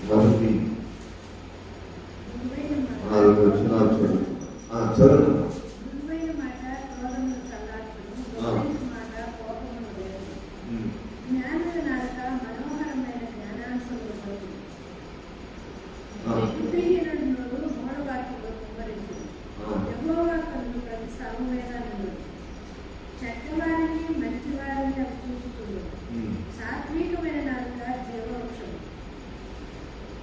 మొదటి 4 వచనాలు చూడండి. చదువు. చెడ్డవారిని మంచివారిని చూసుకుంది. సాత్వికమైన నాలుక జీవవృక్షం,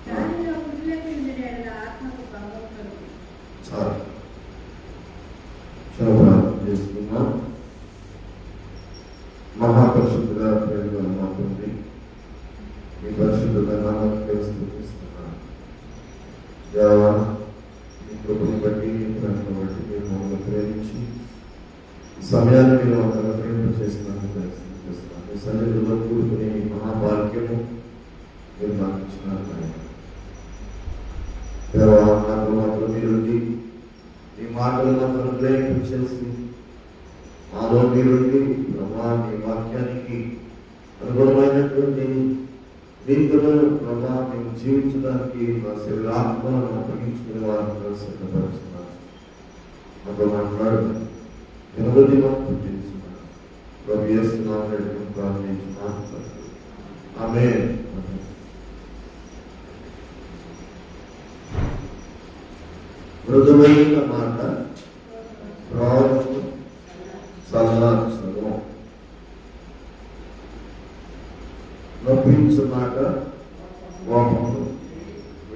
దానిలో పుణ్యపిండిన ఆత్మకు భంగం కలుగు. చేసుకున్నాం. మహాపరిశుద్ధుడా ప్రేమ మాకుంది. మీ పరిశుద్ధుల నామముకే స్తుతిస్తున్నాను. దేవా, మీ కృపను బట్టి, మీ ప్రేమను బట్టి మీరు మమ్మల్ని ప్రేమించి సమయాన్ని మీరు మమ్మల్ని ప్రేమ చేసినందుకు స్తుతిస్తున్నాను. మీ సన్నిధిలో కూడుకునే ఈ మహాభాగ్యము మీరు మాకు ఇచ్చినారు. దేవా, నాకు మాత్రం మీరుండి ఈ మాటలు మాత్రం గ్రహింపు చేసి మాలో మీరుండి ప్రభా మీ వాక్యానికి అనుగుణమైనటువంటి రీతిలో ప్రభా మేము జీవించడానికి మా శరీరాత్మను అప్పగించుకునే వారిని సిద్ధపరుస్తున్నాను. మాతో మాట్లాడుతున్నాను. వినబడి మాకు పుట్టించున్నాను. ప్రభు యేసునామమున ప్రార్థించున్నాను. ఆమేన్. మృదువైన మాట ప్రాణము సల్లార్చును, నొప్పించు మాట కోపము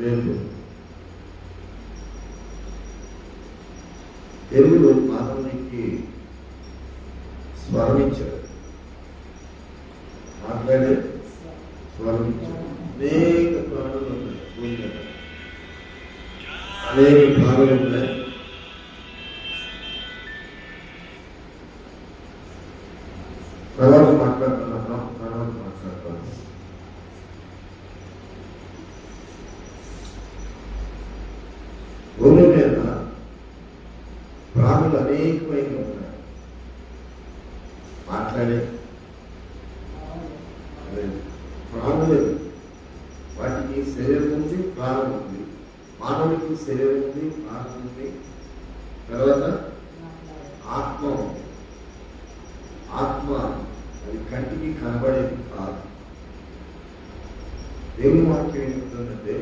రేపు. దేవుడు మానవునికి స్వరమిచ్చాడు, మాట్లాడే స్వరమిచ్చాడు. అనేక ప్రాణులు ఉన్నాయి భూమి మీద, అనేక ప్రాణులు ఉన్నాయి. తర్వాత మాట్లాడుతున్నాం. భూమి మీద ప్రాణులు అనేకమైన ఉన్నాయి. మాట్లాడే ప్రాణులు, వాటికి శరీరం ఉంది, ప్రాణం ఉంది. మానవుడికి శరీరం ఉంది, ప్రాణం ఉంది. తర్వాత ఆత్మ ఉంది. ఆత్మ అది కంటికి కనబడేది కాదు. దేవుని వాక్యం ఏమిటంటే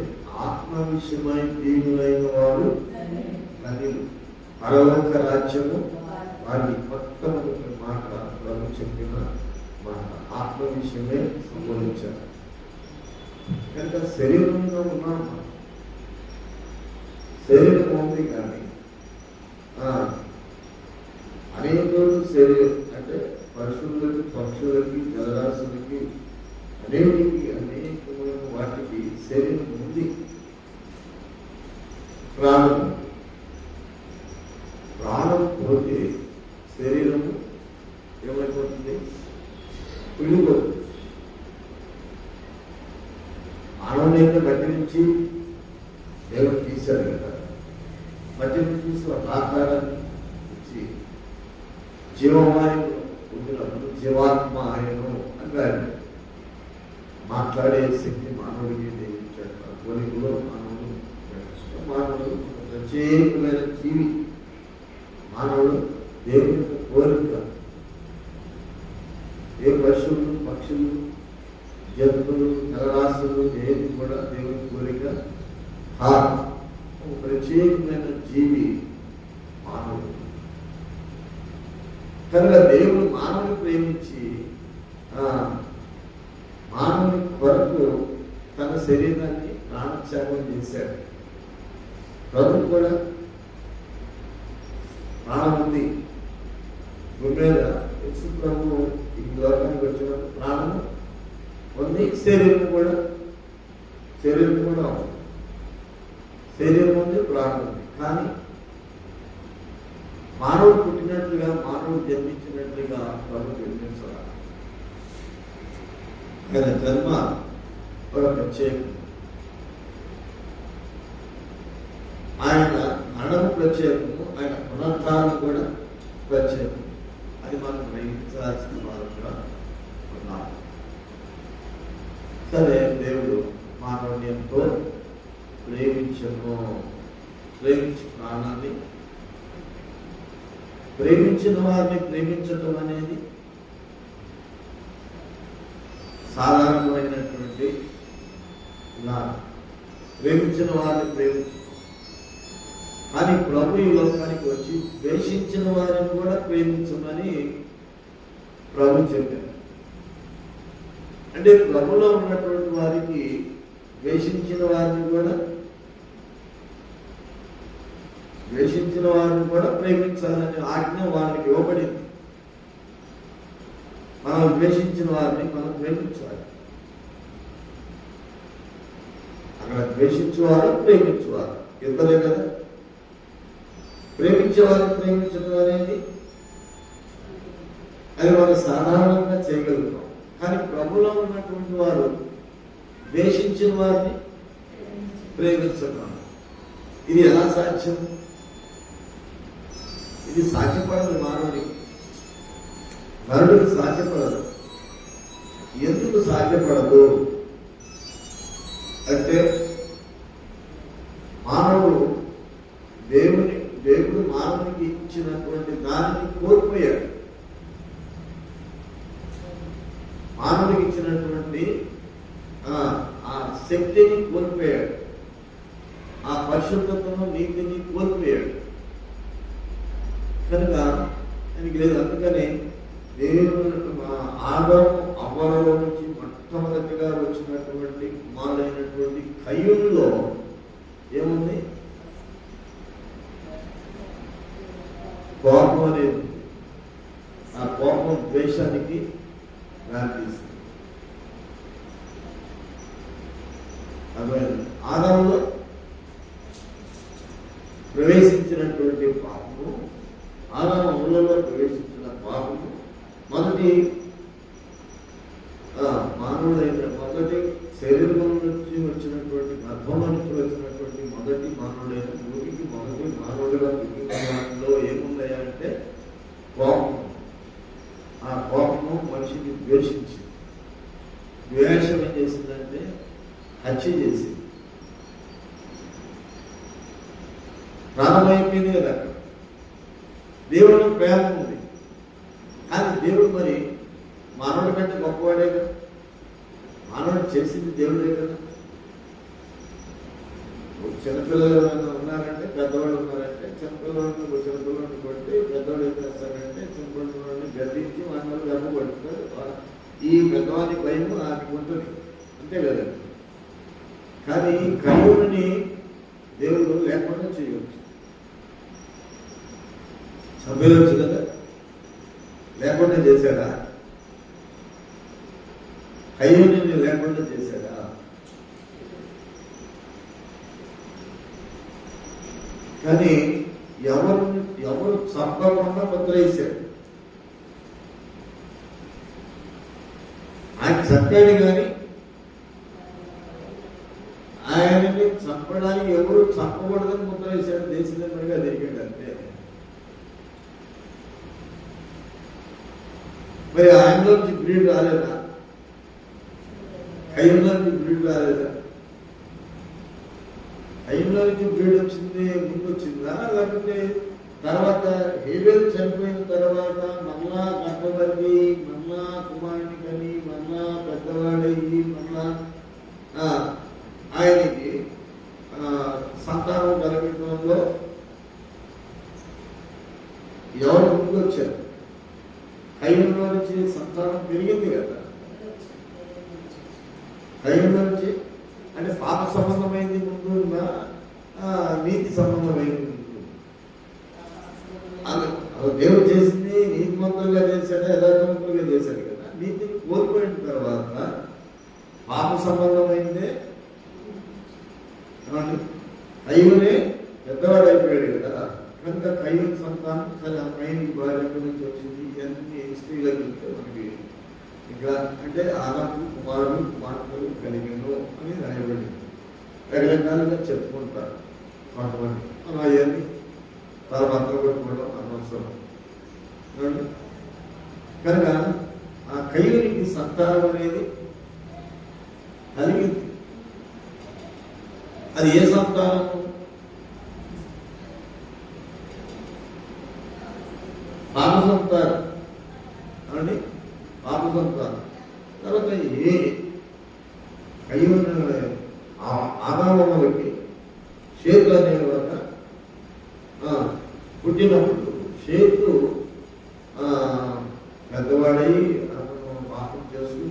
ఆత్మ విషయమై దీనులైన వారు ధన్యులు, పరలోక రాజ్యము వారి. మొత్తం మాట ప్రభు చెప్పిన మాట ఆత్మ విషయమే సంబోధించారు. కనుక శరీరంలో ఉన్నాం, శరీరం ఉంది. కానీ అనేకులు శరీరం అంటే పశువులకి, పక్షులకి, జలరాశులకి, అనేకమైన వాటికి శరీరం ఉంది, ప్రాణం. ప్రాణం పోతే శరీరము ఏమైపోతుంది? కుళ్ళిపోతుంది. మానవునైతే మధ్య నుంచి దేవుడు తీశాడు కదా, మధ్య నుంచి తీసిన ఆకారాన్ని ఇచ్చి జీవమాయను ఉండినప్పుడు జీవాత్మ ఆయను అన్నారు. మాట్లాడే శక్తి మానవుడికి దేవుడిచ్చాడు. పోలికలో మానవుడు ప్రత్యేకమైన జీవి. మానవుడు దేవుని యొక్క కోరిక. ఏ పశువులు, పక్షులు, జంతువులు, జలరాశులు ఏది కూడా దేవుని కోరిక ప్రత్యేకమైన జీవి మానవుడు. కనుక దేవుడు మానవుని ప్రేమించి మానవుని కొరకు తన శరీరాన్ని ప్రాణత్యాగం చేశాడు. ప్రభు కూడా ప్రాణం ఉంది భూమి మీద. యేసు ప్రభు ఈ లోకానికి వచ్చినప్పుడు ప్రాణము ఉంది, శరీరం కూడా ఉంది. శరీరం ఉంది, ప్రాణం ఉంది. కానీ మానవుడు పుట్టినట్లుగా, మానవుడు జన్మించినట్లుగా ప్రభు జన్మించాలి. ఆయన జన్మ ఒక ప్రత్యేకం. ఆయన మరణము ప్రత్యేకము, ఆయన పునరుద్ధానం కూడా ప్రత్యేకం. అది మనం గ్రహించాల్సిన వారుగా ఉన్నాం. సరే, దేవుడు మానవుని ఎంతో ప్రేమించను. ప్రేమించి ప్రాణాన్ని ప్రేమించిన వారిని ప్రేమించడం అనేది సాధారణమైనటువంటి ప్రేమించిన వారిని ప్రేమించడం. కానీ ప్రభు ఈ లోకానికి వచ్చి ద్వేషించిన వారిని కూడా ప్రేమించమని ప్రభు చెప్పారు. అంటే ప్రభులో ఉన్నటువంటి వారికి ద్వేషించిన వారిని కూడా ప్రేమించాలనే ఆజ్ఞ వారికి ఇవ్వబడింది. మనం ద్వేషించిన వారిని మనం ప్రేమించాలి. అక్కడ ద్వేషించేవారు ప్రేమించేవారు ఇద్దరే కదా. ప్రేమించేవారిని ప్రేమించడం అనేది అది మనం సాధారణంగా చేయగలుగుతాం. కానీ ప్రభులో ఉన్నటువంటి వారు ద్వేషించిన వారిని ప్రేమించడం ఇది ఎలా సాధ్యం? ఇది సాధ్యపడదు. నరుడికి సాధ్యపడదు. ఎందుకు సాధ్యపడదు అంటే దేవుడు మానవునికి ఇచ్చినటువంటి దానిని కోల్పోయాడు. మానవునికి ఇచ్చినటువంటి ఆ శక్తిని కోల్పోయాడు. ఆ పరిశుద్ధతను నీతిని కోల్పోయాడు. కనుక ఆయనకి లేదు. అందుకని దేవుడు ఆదాము అవ్వలో నుంచి మొట్టమొదటిగా వచ్చినటువంటి కుమారుడైనటువంటి కయ్యూనులో ఏముంది? కోపం అనేది. ఆ కోపం ద్వేషానికి దారితీస్తుంది. ఆదాములో ప్రవేశించినటువంటి పాపము, ఆదాము అవ్వలలో ప్రవేశించిన పాపము మొదటి మొదటి శరీరం నుంచి వచ్చినటువంటి గర్భం నుంచి వచ్చినటువంటి మొదటి మానవుడైన భూమికి మొదటి మానవుడిగా పుట్టినలో ఏముందయా అంటే కోపం. ఆ కోపము మనిషిని ద్వేషించి ద్వేషం ఏం చేసిందంటే హత్య చేసింది. ప్రాణమైపోయింది కదా. దేవుడు ప్రేమ ఉంది. కానీ దేవుడు మరి మానవుడి కంటే గొప్పవాడే కదా. మానవుడు చేసింది దేవుడే కదా. చిన్నపిల్లలు ఏమైనా ఉన్నారంటే, పెద్దవాళ్ళు ఉన్నారంటే, చిన్నపిల్లవాడిని కొట్టి పెద్దవాడు ఏం చేస్తారంటే చిన్నపిల్లవాడిని గద్దించి వాళ్ళు గర్భ పడుతున్నారు. ఈ పెద్దవాడి భయం నాకు ఉంటుంది, అంతే కదా. కానీ కయ్యూని దేవుడు లేకుండా చేయవచ్చు. చంపేయవచ్చు కదా. లేకుండా చేశాడా? కయ్యూని లేకుండా చేశాడా? కానీ ఎవరు చంపకుండా ముద్ర వేశాడు. ఆయన చంపాడు కానీ ఆయనని చంపడానికి ఎవరు చంపకూడదని ముద్ర వేశాడు. దేశంగా తిరిగాడు అంతే. మరి ఆయనలోంచి బ్రీడ్ రాలేదా? కయ్యూలోంచి బ్రీడ్ రాలేదా? కయ్యూలోంచి బ్రీడ్ వచ్చింది ముందు వచ్చిందా, లేకపోతే తర్వాత హేబెల్ చనిపోయిన తర్వాత మళ్ళా గర్భవతి, మళ్ళా కుమారుని కని, మళ్ళా పెద్దవాడయ్యి, మళ్ళా ఆయనకి సంతానం కలిగించడంలో ఎవరు ముందు వచ్చారు? కయ్యూలో నుంచి సంతానం పెరిగింది కదా. కయ్యూలో నుంచి అంటే పాప సంబంధమైంది ముందు ఉందా, నీతి సంబంధమైంది ముందు? దేవుడు చేసింది నీతిమంతులుగా చేశాడా, యథార్థవంతులుగా చేశాడు కదా. నీతిని కోల్పోయిన తర్వాత పాప సంబంధమైందే. కయ్యూనే పెద్దవాడు అయిపోయాడు కదా. కనుక కయ్యూని సంతానం సరే. ఆ కయ్యూని భార్య నుంచి వచ్చింది. ఇవన్నీ స్త్రీలకు చెప్తే మనకి ఇంకా అంటే ఆదాము కుమారుడు కుమార్తెలు కలిగిను అని రాయబడింది. రకరకాలుగా చెప్పుకుంటారు కొంతమంది. అవన్నీ తర్వాత కొట్టుకోవడం అనవసరం. కనుక ఆ కయ్యూనికి సంతానం అనేది కలిగింది. అది ఏ సంతానము? పాప సంతానం అని, పాప సంతానం. తర్వాత ఏ ఆదాములకి షేతు అనేవాళ్ళ పుట్టినప్పుడు షేతు పెద్దవాడై పాపం చేస్తూ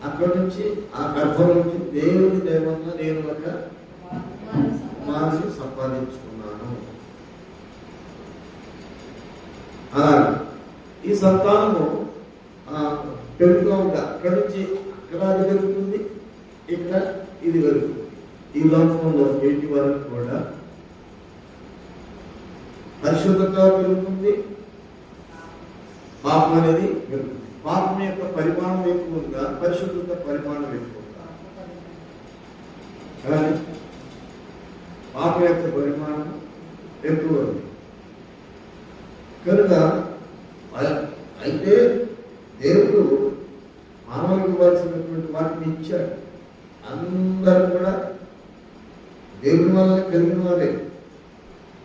అక్కడి నుంచి ఆ గర్భం నుంచి దేవుని దేవంగా నేను ఒక కుమారుని సంపాదించుకున్నాను. అలాగే ఈ సంతానము పెరుగుతూ ఉంటా. అక్కడి నుంచి అక్కడ అది పెరుగుతుంది, ఇక్కడ ఇది పెరుగుతుంది. ఈ లోకంలో ఏంటి వరకు కూడా పరిశుద్ధత పెరుగుతుంది, పాపం అనేది పెరుగుతుంది. పాపం యొక్క పరిమాణం ఎక్కువ ఉందా, పరిశుద్ధత పరిమాణం ఎక్కువ ఉందా? కానీ పాపం యొక్క పరిమాణం ఎక్కువ ఉంది కనుక అయితే దేవుడు మానవులకు ఇవ్వాల్సినటువంటి వాటిని ఇచ్చాడు. అందరూ కూడా దేవుడి వల్ల కలిగిన వారే,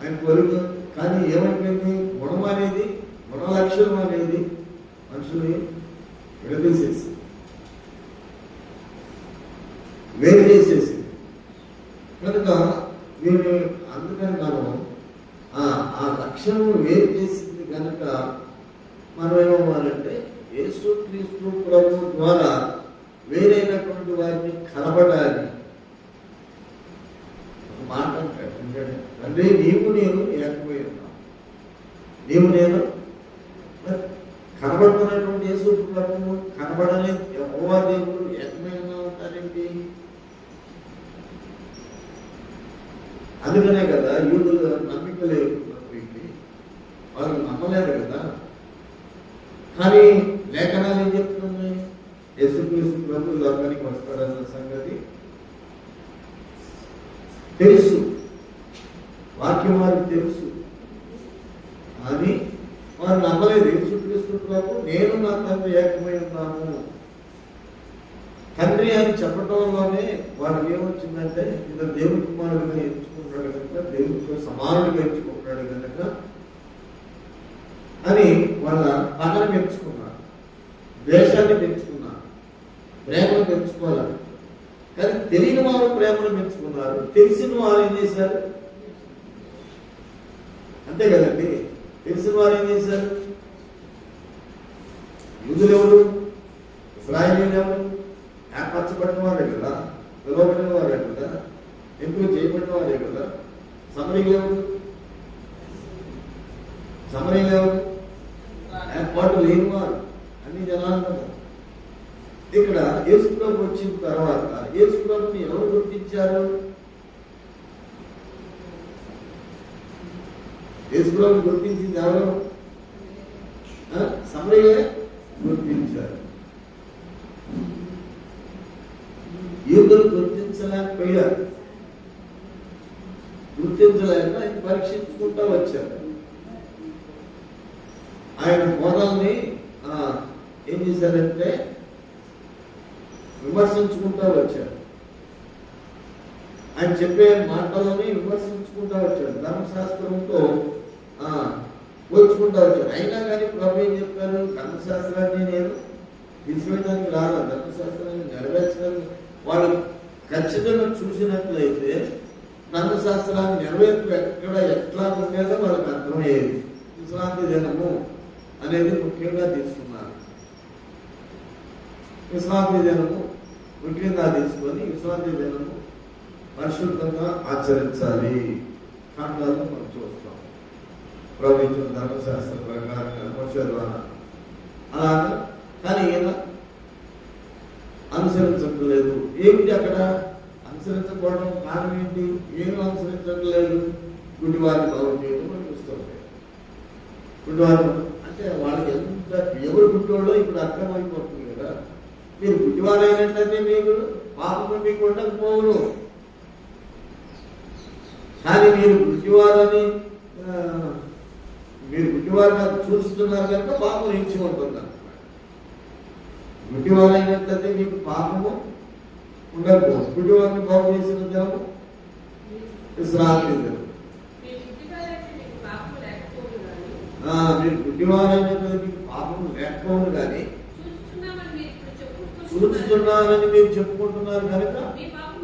ఆయన కొలుగు. కానీ ఏమైపోయింది, గుణం అనేది, గుణ లక్షణం అనేది మనుషుల్ని విడదీసేసి వేరు చేసేసి కనుక వీళ్ళు అందుకని మనం ఆ లక్షణం వేరు చేసింది కనుక మనం ఏమవ్వాలంటే యేసుక్రీస్తు ప్రభు ద్వారా వేరైనటువంటి వారిని కనబడాలి. మాట అంటే నీవు నేను ఏకపోయి ఉన్నాం, నీవు నేను కనబడుతున్నటువంటి యేసు ప్రభు కనబడని యెహోవా దేవుడు ఏకమైన ఉంటారేంటి? అందుకనే కదా యూదులు నమ్మిక లేకపోయింది, వాళ్ళు నమ్మలేరు కదా. కానీ లేఖనాలు ఏం చెప్తున్నాయి? యేసుక్రీస్తు ప్రభు లోకానికి వస్తాడన్న సంగతి తెలుసు, వాక్యం వారికి తెలుసు, అని వారు నమ్మలేదు. యేసుక్రీస్తు ప్రభు నేను నా తండ్రి ఏకమై ఉన్నాము తండ్రి అని చెప్పడంలోనే వారికి ఏమొచ్చిందంటే ఇతను దేవుడి కుమారుడిగా ఎంచుకుంటాడు కనుక, దేవుడితో సమానుడిగా ఎంచుకుంటాడు కనుక అని వాళ్ళ పగను పెంచుకున్నారు, ద్వేషాన్ని పెంచుకున్నారు, ప్రేమను పెంచుకోవాలి. కానీ తెలియని వారు ప్రేమను పెంచుకున్నారు, తెలిసిన వారు ఏం చేశారు? అంతే కదండి, తెలిసిన వారు ఏం చేశారు? యూదులు ఎవరు? ఇశ్రాయేలీయులు ఎవరు? ఏర్పరచబడిన వారే కదా, పిలువబడిన వారే కదా, ఎంపిక చేయబడిన వారే కదా. సమరీయులు ఎవరు? సమరీయులు ఎవరు? ఏర్పాటు లేని వారు, అన్ని జనాలు కదా. ఇక్కడ యేసుప్రభు వచ్చిన తర్వాత యేసుప్రభుని ఎవరు గుర్తించారు? యేసుప్రభుని గుర్తించింది ఎవరు? సమరయ్యే గుర్తించారు. యూదులు గుర్తించలేకపోయారు, గుర్తించలేక ఆయన పరీక్షించుకుంటా వచ్చారు. ఆయన బోధల్ని ఏం చేశారంటే విమర్శించుకుంటా వచ్చారు. ఆయన చెప్పే మాటలని విమర్శించుకుంటా వచ్చాడు, ధర్మశాస్త్రంతో పోల్చుకుంటా వచ్చాడు. అయినా కానీ ప్రభు ఏం చెప్పారు? ధర్మశాస్త్రాన్ని నేను తీసివేయడానికి రాలా, ధర్మశాస్త్రాన్ని నెరవేర్చడానికి. వాళ్ళు ఖచ్చితంగా చూసినట్లయితే ధర్మశాస్త్రాన్ని నెరవేర్పు ఎక్కడ ఎట్లా ఉండేదో వాళ్ళకి అర్థమయ్యేది. విశ్రాంతి దినము అనేది ముఖ్యంగా తీసుకున్నారు. విశ్రాంతి దినము ముఖ్యంగా తీసుకొని విశ్రాంతి దినము పరిశుద్ధంగా ఆచరించాలి. ఖండాలను మనం చూస్తాం ప్రభుత్వ ధర్మశాస్త్ర ప్రకారంగా మోషే ద్వారా అలాగా. కానీ ఈయన అనుసరించట్లేదు. ఏమిటి అక్కడ అనుసరించకపోవడం కారణం ఏంటి? ఏమి అనుసరించట్లేదు? గుడివారిని బాగు చేయడం మనం చూస్తుంటాం. గుడివారు అంటే వాళ్ళకి ఎంత ఎవరు గుడ్డోళ్ళో ఇప్పుడు అర్థమైపోతుంది కదా. మీరు గుడ్డివారైనట్లయితే మీకు పాపం మీకు ఉండకపోవును. కానీ మీరు గుడ్డివారని గుడ్డివారిగా చూస్తున్నారు కనుక పాపం ఇచ్చి ఉంటుంది. గుడ్డివారైనట్లయితే మీకు పాపము ఉండకపోవు. గుడ్డివారిని బాగు చేసిన జనము విశ్రాంతి దినం. మీరు గుడ్డివారైనది మీకు పాపం లేకపోను కానీ చూస్తున్నానని మీరు చెప్పుకుంటున్నారు కనుక మీ పాపం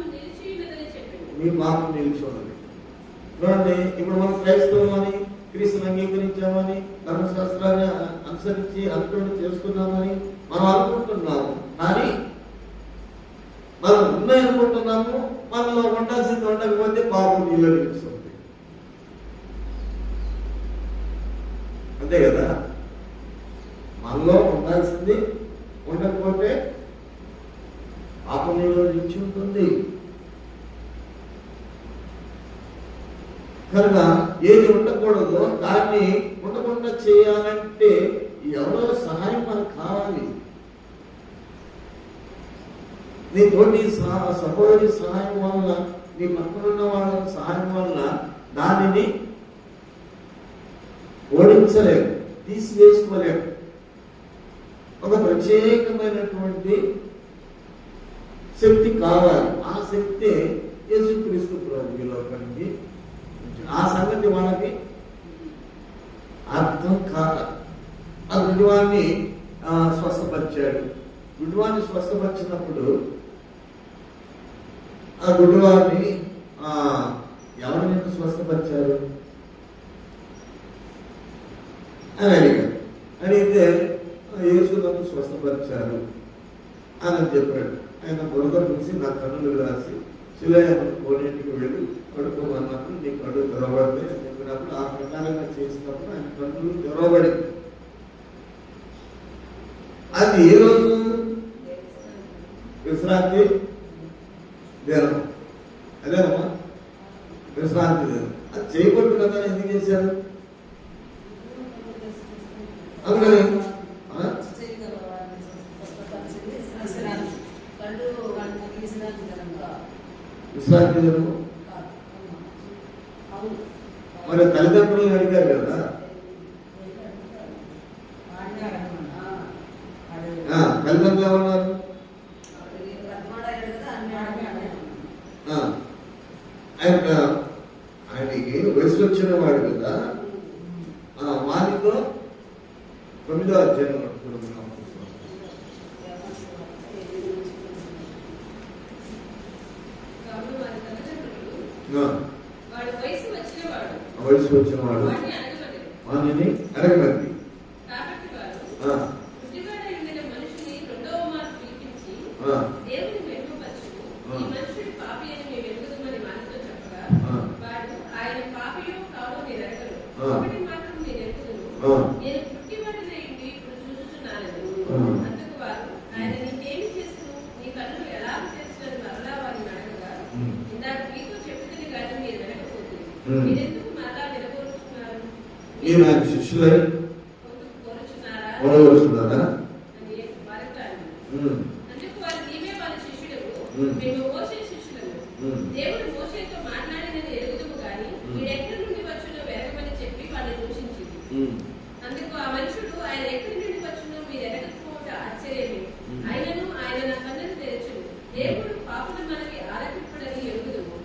నిలిచి ఉన్నది. చూడండి, ఇప్పుడు మనం క్రైస్తవం అని క్రీస్తుని అంగీకరించామని ధర్మశాస్త్రాన్ని అనుసరించి అనుకరణ చేస్తున్నామని మనం అనుకుంటున్నాము. కానీ మనం ఉన్నాయనుకుంటున్నాము, మనలో ఉండాల్సింది ఉండకపోతే పాపం నీళ్ళు నిలుస్తుంది. అంతే కదా, మనలో ఉండాల్సింది ఉండకపోతే పాపం నీళ్ళు నిలిచి ఉంటుంది. కనుక ఏది ఉండకూడదో దాన్ని ఉండకుండా చేయాలంటే ఎవరో సహాయం మనకు కావాలి. నీ తోటి సహోదరి సహాయం వల్ల, నీ పక్కనున్న వాళ్ళ సహాయం వల్ల దానిని ఓడించలేము, తీసివేసుకోలేము. ఒక ప్రత్యేకమైనటువంటి శక్తి కావాలి. ఆ శక్తి యేసుక్రీస్తు ప్రభువు లోకానికి. ఆ సంగతి మనకి అర్థం కాదు. ఆ గుడ్డివాడిని స్వస్థపరిచాడు. గుడ్డివాడిని స్వస్థపరిచినప్పుడు ఆ గుడ్డివాడిని ఎవరి నుంచి స్వస్థపరిచారు అని అడిగాడు. అడిగితే యేసు నన్ను స్వస్థపరిచారు అని చెప్పాడు. ఆయన బురద చూసి నా కన్నులు రాసి శిలాయాను కోనేటికి వెళ్ళి పడుకోమన్నప్పుడు నీ కళ్ళు తెరవబడి అని చెప్పినప్పుడు ఆ ప్రకారంగా చేసినప్పుడు ఆయన కన్నులు తెరవబడి. అది ఏ రోజు? విశ్రాంతి దినం. అదేనమ్మా, విశ్రాంతి దినం. అది చేయబట్టు కదా ఎందుకు చేశారు? అందుకని విశ్రాంతి దినము. మరి తల్లిదండ్రులను అడిగారు కదా, తల్లిదండ్రులు ఏమన్నారు? ఆయనకి వయసు వచ్చిన వాడు కదా, వారితో 9వ అధ్యాయం వయసు వచ్చిన వాడు వాణిని అడగమంది. మీరు ఆయన శిష్యులై కొనవలసిందా? దేవుడు మోషేతో మాట్లాడినది ఎరుగుదుము గాని వీడెక్కడి నుండి వచ్చునో వెరగమని చెప్పి వాళ్ళని దూషించింది. అందుకు ఆ మనుషుడు ఆయన ఎక్కడి నుండి వచ్చునో మీరు ఎరగకపోవట ఆశ్చర్యమే. ఆయనను ఆయన నా కన్నులు తెరచును. దేవుడు పాపుల మనకి ఆలకింపుడని ఎరుగుదుము.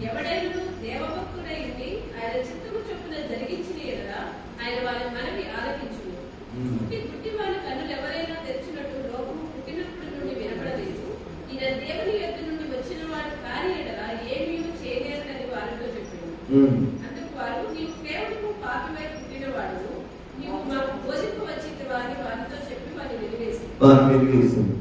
ఎవడైనా దేవభక్తుడై ఉండి ఆయన చిత్తము చొప్పున జరిగించిన ఎడలా ఆయన వాళ్ళ మనవి ఆలకించును. పుట్టి వాళ్ళ కన్నులు ఎవరైనా తెరిచినట్టు లోకము పుట్టినప్పుడు నుండి వినపడలేదు. ఈయన దేవుని యొద్ద నుండి వచ్చిన వాడు కాని ఎడలా ఏమీ చేయలేరని వారితో చెప్పాడు. అందుకు వారు, నీవు కేవలము పాపివై పుట్టినవాడు, నీవు మాకు బోధింపవచ్చితివా అని వారితో చెప్పి వారిని వెలివేసింది.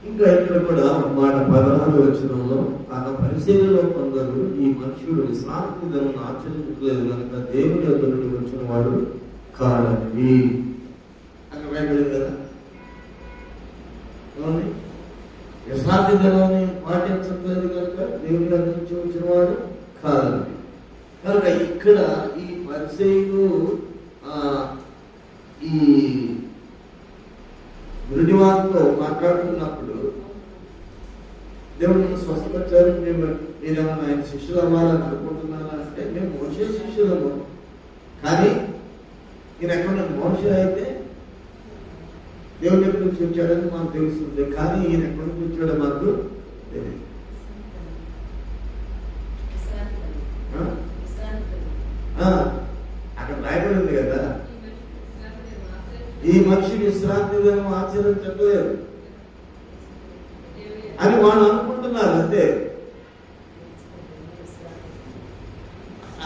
ఇంకా ఇక్కడ కూడా మాట 16వ వచనంలో తన పరిశీలనలో కొందరు ఈ మనుషుడు విశ్రాంతి దినం ఆచరించలేదు కనుక దేవుని యొద్ద నుండి వచ్చిన వాడు కాడని అక్కడ భయపడింది కదా. విశ్రాంతి దినాన్ని పాటించట్లేదు కనుక దేవుని యొద్ద నుంచి వచ్చిన వాడు కాదని. కనుక ఇక్కడ ఈ పరిచయులు ఈ గురుడివారితో మాట్లాడుతున్నప్పుడు దేవుడు నన్ను స్వస్థపరిచారు, మీరేమన్నా ఆయన శిష్యులు అవ్వాలని అనుకుంటున్నారా అంటే మేము మోషే శిష్యులము. కానీ ఈయన ఎక్కడ మోషే అయితే దేవుని ఎక్కడి నుంచి వచ్చాడని మాకు తెలుస్తుంది, కానీ ఈయన ఎక్కడి నుంచి వచ్చాడో మాకు తెలియదు. అక్కడ రాయబడి ఉంది కదా, ఈ మనిషి విశ్రాంతి దినం ఆచరించట్లేదు అని వాళ్ళు అనుకుంటున్నారు అంతే.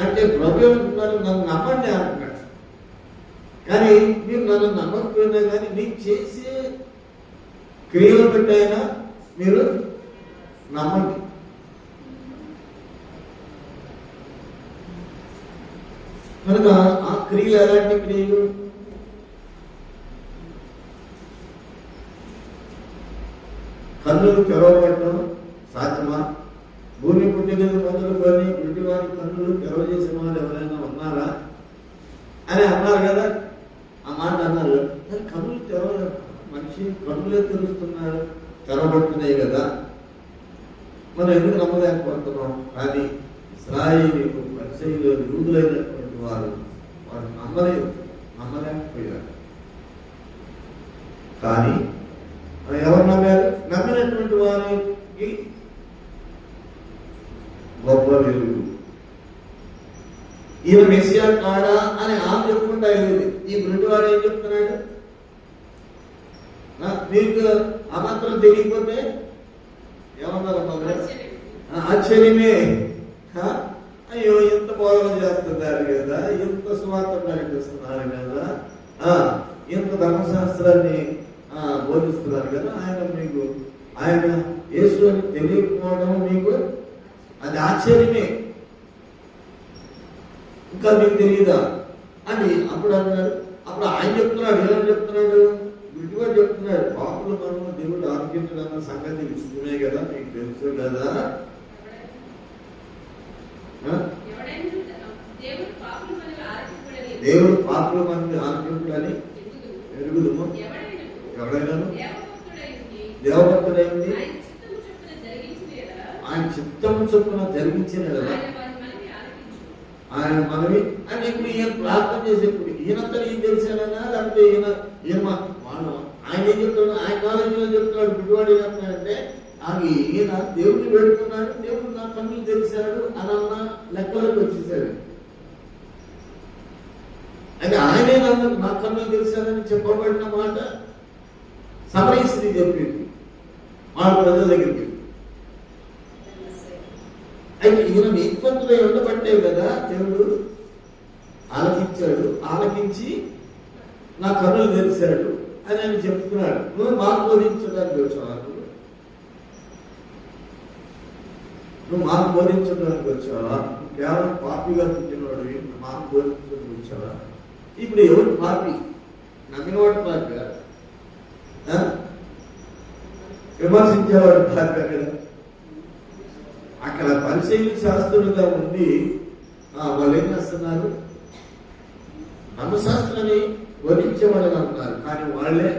అంటే ప్రభు ఏమంటున్నారు, నన్ను నమ్మండి అంటున్నాడు. కానీ మీరు నన్ను నమ్మకపోయినా కానీ మీకు చేసే క్రియలు బట్టి అయినా మీరు నమ్మండి. కనుక ఆ క్రియలు ఎలాంటి క్రియలు? కన్నులు తెరవబడటం సాధ్యమా? భూమి పుట్టినది మొదలుకొని ఇంటి వారి కన్నులు తెరవజేసిన వాళ్ళు ఎవరైనా ఉన్నారా అని అన్నారు కదా, ఆ మాట అన్నారు. కానీ కన్నులు మనిషి కన్నులే తెరుస్తున్నారు, తెరవబడుతున్నాయి కదా, మనం ఎందుకు నమ్మలేకపోతున్నాం? కానీ ఇశ్రాయేలీయులు, పరిసయ్యులు, యూదులైనటువంటి వారు నమ్మలేకపోయారు. కానీ ఎవరు నమ్మారు? నమ్మినటువంటి వారికి గొప్ప వెలుగు. ఈయన మెస్సియా కాడా అని ఆమె చెప్పుకుంటా వెళ్ళేది. ఈ బ్రిటివాడు ఏం చెప్తున్నాడు? మీకు ఆ మాత్రం తెలియకపోతే ఏమన్నారు? ఆశ్చర్యమే. అయ్యో ఎంత బోధన చేస్తున్నారు కదా, ఎంత సువార్త ప్రకటిస్తున్నారు కదా, ఎంత ధర్మశాస్త్రాన్ని బోధిస్తున్నారు కదా, ఆయన యేసు అని తెలియకపోవడం మీకు అది ఆశ్చర్యమే, ఇంకా మీకు తెలియదా అని అప్పుడు అన్నాడు. అప్పుడు ఆయన చెప్తున్నాడు, ఏమని చెప్తున్నాడు? గుడ్డివాడు చెప్తున్నాడు, పాపులు మనము దేవుడు ఆరోగ్యించడన్న సంగతి విషయమే కదా, మీకు తెలుసు కదా. దేవుడు పాపులు మనల్ని ఆరోగ్యించడని ఎరుగుదము. ఎవడైనా దేవభక్తుడైంది ఆయన చిత్తము చొప్పున జరిగించిన కదా ఆయన మనవి అని. ఇప్పుడు ఈయన ప్రార్థన చేసేప్పుడు ఈయనంతా ఏం తెలిసాడనా, లేకపోతే ఈయన వాళ్ళు ఆయన ఏం చెప్తున్నాడు? ఆయన నాలెడ్జ్లో చెప్తున్నాడు. గుడ్డివాడు ఏమంటున్నాడంటే ఈయన దేవుడిని వేడుకున్నాడు, దేవుడు నా కన్నులు తెలిసాడు అని అన్న లెక్కలకు వచ్చేసాడు. అంటే ఆయనే నన్ను నా కన్నులు తెలిసాడని చెప్పబడిన మాట సమరయ స్త్రీ చెప్పింది వాళ్ళ ప్రజల దగ్గరికి. అయితే ఈయన నీతివంతుడై ఉండబట్టే కదా దేవుడు ఆలకించాడు, ఆలకించి నా కన్నులు తెరిచాడు అని ఆయన చెప్తున్నాడు. నువ్వు మాకు బోధించడానికి వచ్చావా? నువ్వు మాకు బోధించడానికి వచ్చావా? కేవలం పాపిగా పుట్టినవాడు మాకు బోధించడానికి వచ్చావా? ఇప్పుడు ఎవరు పాపి? నమ్మినవాడు పాపి, విమర్శించేవాడు పాపి. అక్కడ పరిశీలి శాస్త్రులుగా ఉండి వాళ్ళు ఏం చేస్తున్నారు? ధర్మశాస్త్రాన్ని వర్ణించేవాడుగా ఉన్నారు, కానీ వాళ్ళే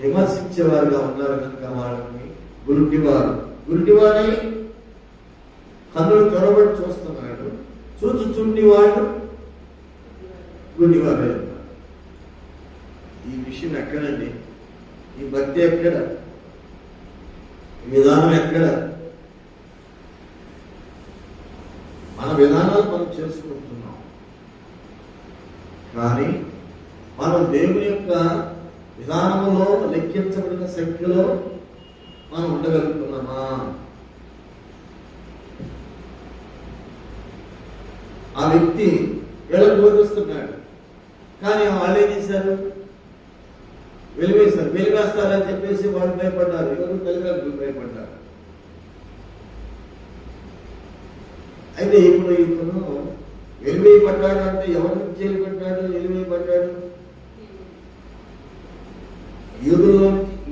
విమర్శించేవారుగా ఉన్నారు. కనుక వాళ్ళని గురుడివాడై కన్నులు తెరబడి చూస్తున్నాడు, చూచుచుండివాడు గుడ్డివాడే. ఈ విషయం ఎక్కడండి? ఈ భక్తి ఎక్కడ? ఈ విధానం ఎక్కడ? మన విధానాలు మనం చేసుకుంటున్నాం, కానీ మనం దేవుని యొక్క విధానంలో లెక్కించబడిన సంఖ్యలో మనం ఉండగలుగుతున్నామా? ఆ వ్యక్తి వీళ్ళకి బోధిస్తున్నాడు, కానీ వాళ్ళు ఏం చేశారు? వెలివేశారు. వెలివేస్తారని చెప్పేసి వాళ్ళు భయపడ్డారు. ఎవరు? తల్లిదండ్రులు భయపడ్డారు. అయితే ఇప్పుడు ఇతను వెలివేయబడ్డాడు అంటే ఎవరి నుంచి వెళ్ళిపడ్డాడు? వెలివేయబడ్డాడు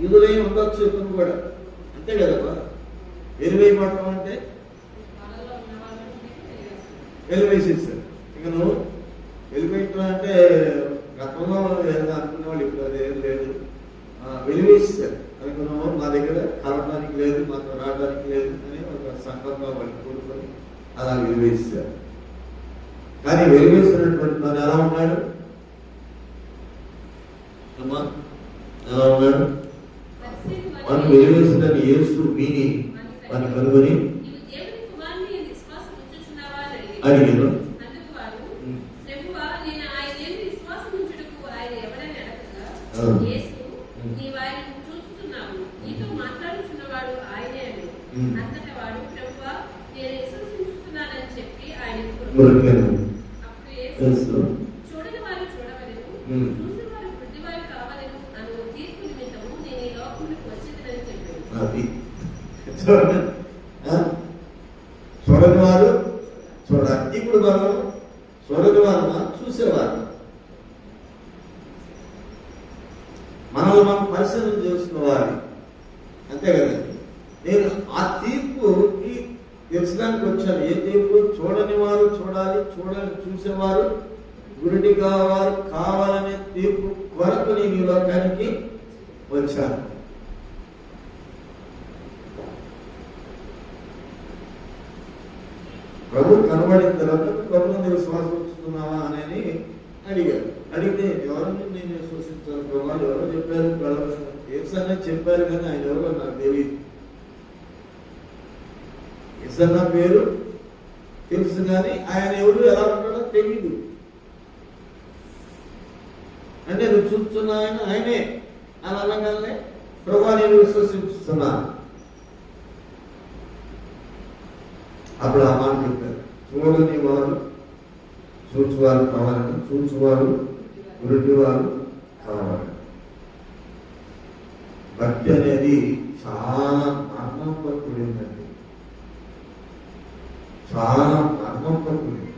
యూదులై ఉండొచ్చు ఇతను కూడా, అంతే కదమ్మా. వెలివేయబడటం అంటే వెలివేసేసారు. ఇక నువ్వు వెలివేయటం అంటే గతంలో అనుకునే వాళ్ళు ఇప్పుడు అదేం లేదు, వెలివేసేసారు అనుకున్నాము. మా దగ్గర కలవడానికి లేదు, మాకు రావడానికి లేదు అని ఒక సంకల్పం వాళ్ళు కూడుకొని అలా వెలివేసారు. కానీ వెలివేసినటువంటి తను ఎలా ఉన్నాడు? అమ్మా ఎలా ఉన్నాడు? మనం వెలివేసిన యేసు విని అని కనుగొని అడిగాను. యేసు నీవు ఆయనను చూస్తున్నావు, నీతో మాట్లాడుతున్నవాడు ఆయనే అని. అంతటా వాడు ప్రభువా నేను విశ్వసించుతున్నానని చెప్పి ఆయనకు అప్పుడు యేసు చూడని వారు చూడవలెను, చూసిన వారు వృద్ధివారు కావలెను అను తీర్పు నిమిత్తము నేను ఈ లోకములకు వచ్చేదనని చెప్పాను. చూడని వారు చూడాలి. ఇప్పుడు మనం చూడని వారమా చూసేవారు? మనల్ని మనం పరిశీలన చేసుకోవాలి, అంతే కదండి. నేను ఆ తీర్పు తెలుసడానికి వచ్చాను. ఏ తీర్పు? చూడని వారు చూడాలి, చూసేవారు గురుడిగా వారు కావాలనే తీర్పు కొరకు నేను ఈ లోకానికి వచ్చాను. ప్రభు కనబడిన తర్వాత ప్రభుత్వం విశ్వాసం ఉంచుతున్నావా అని అడిగారు. అడిగితే ఎవరిని నేను విశ్వసించాను ప్రభు? ఎవరో చెప్పారు, ఏసన్నా చెప్పారు, కానీ ఆయన ఎవరో నాకు తెలియదు. ఏసన్న పేరు తెలుసు కానీ ఆయన ఎవరు ఎలా ఉంటాడో తెలియదు. అంటే నువ్వు చూస్తున్నా ఆయనే అని అనగానే ప్రభు నేను విశ్వసిస్తున్నా. అప్పుడు ఆ మాట చెప్పారు, చూడని వారు చూచువారు కావాలని, చూచువారు గురుడివారు కావాలి. భక్తి అనేది చాలా మర్మంతో కూడిందండి, చాలా మర్మంతో కూడింది.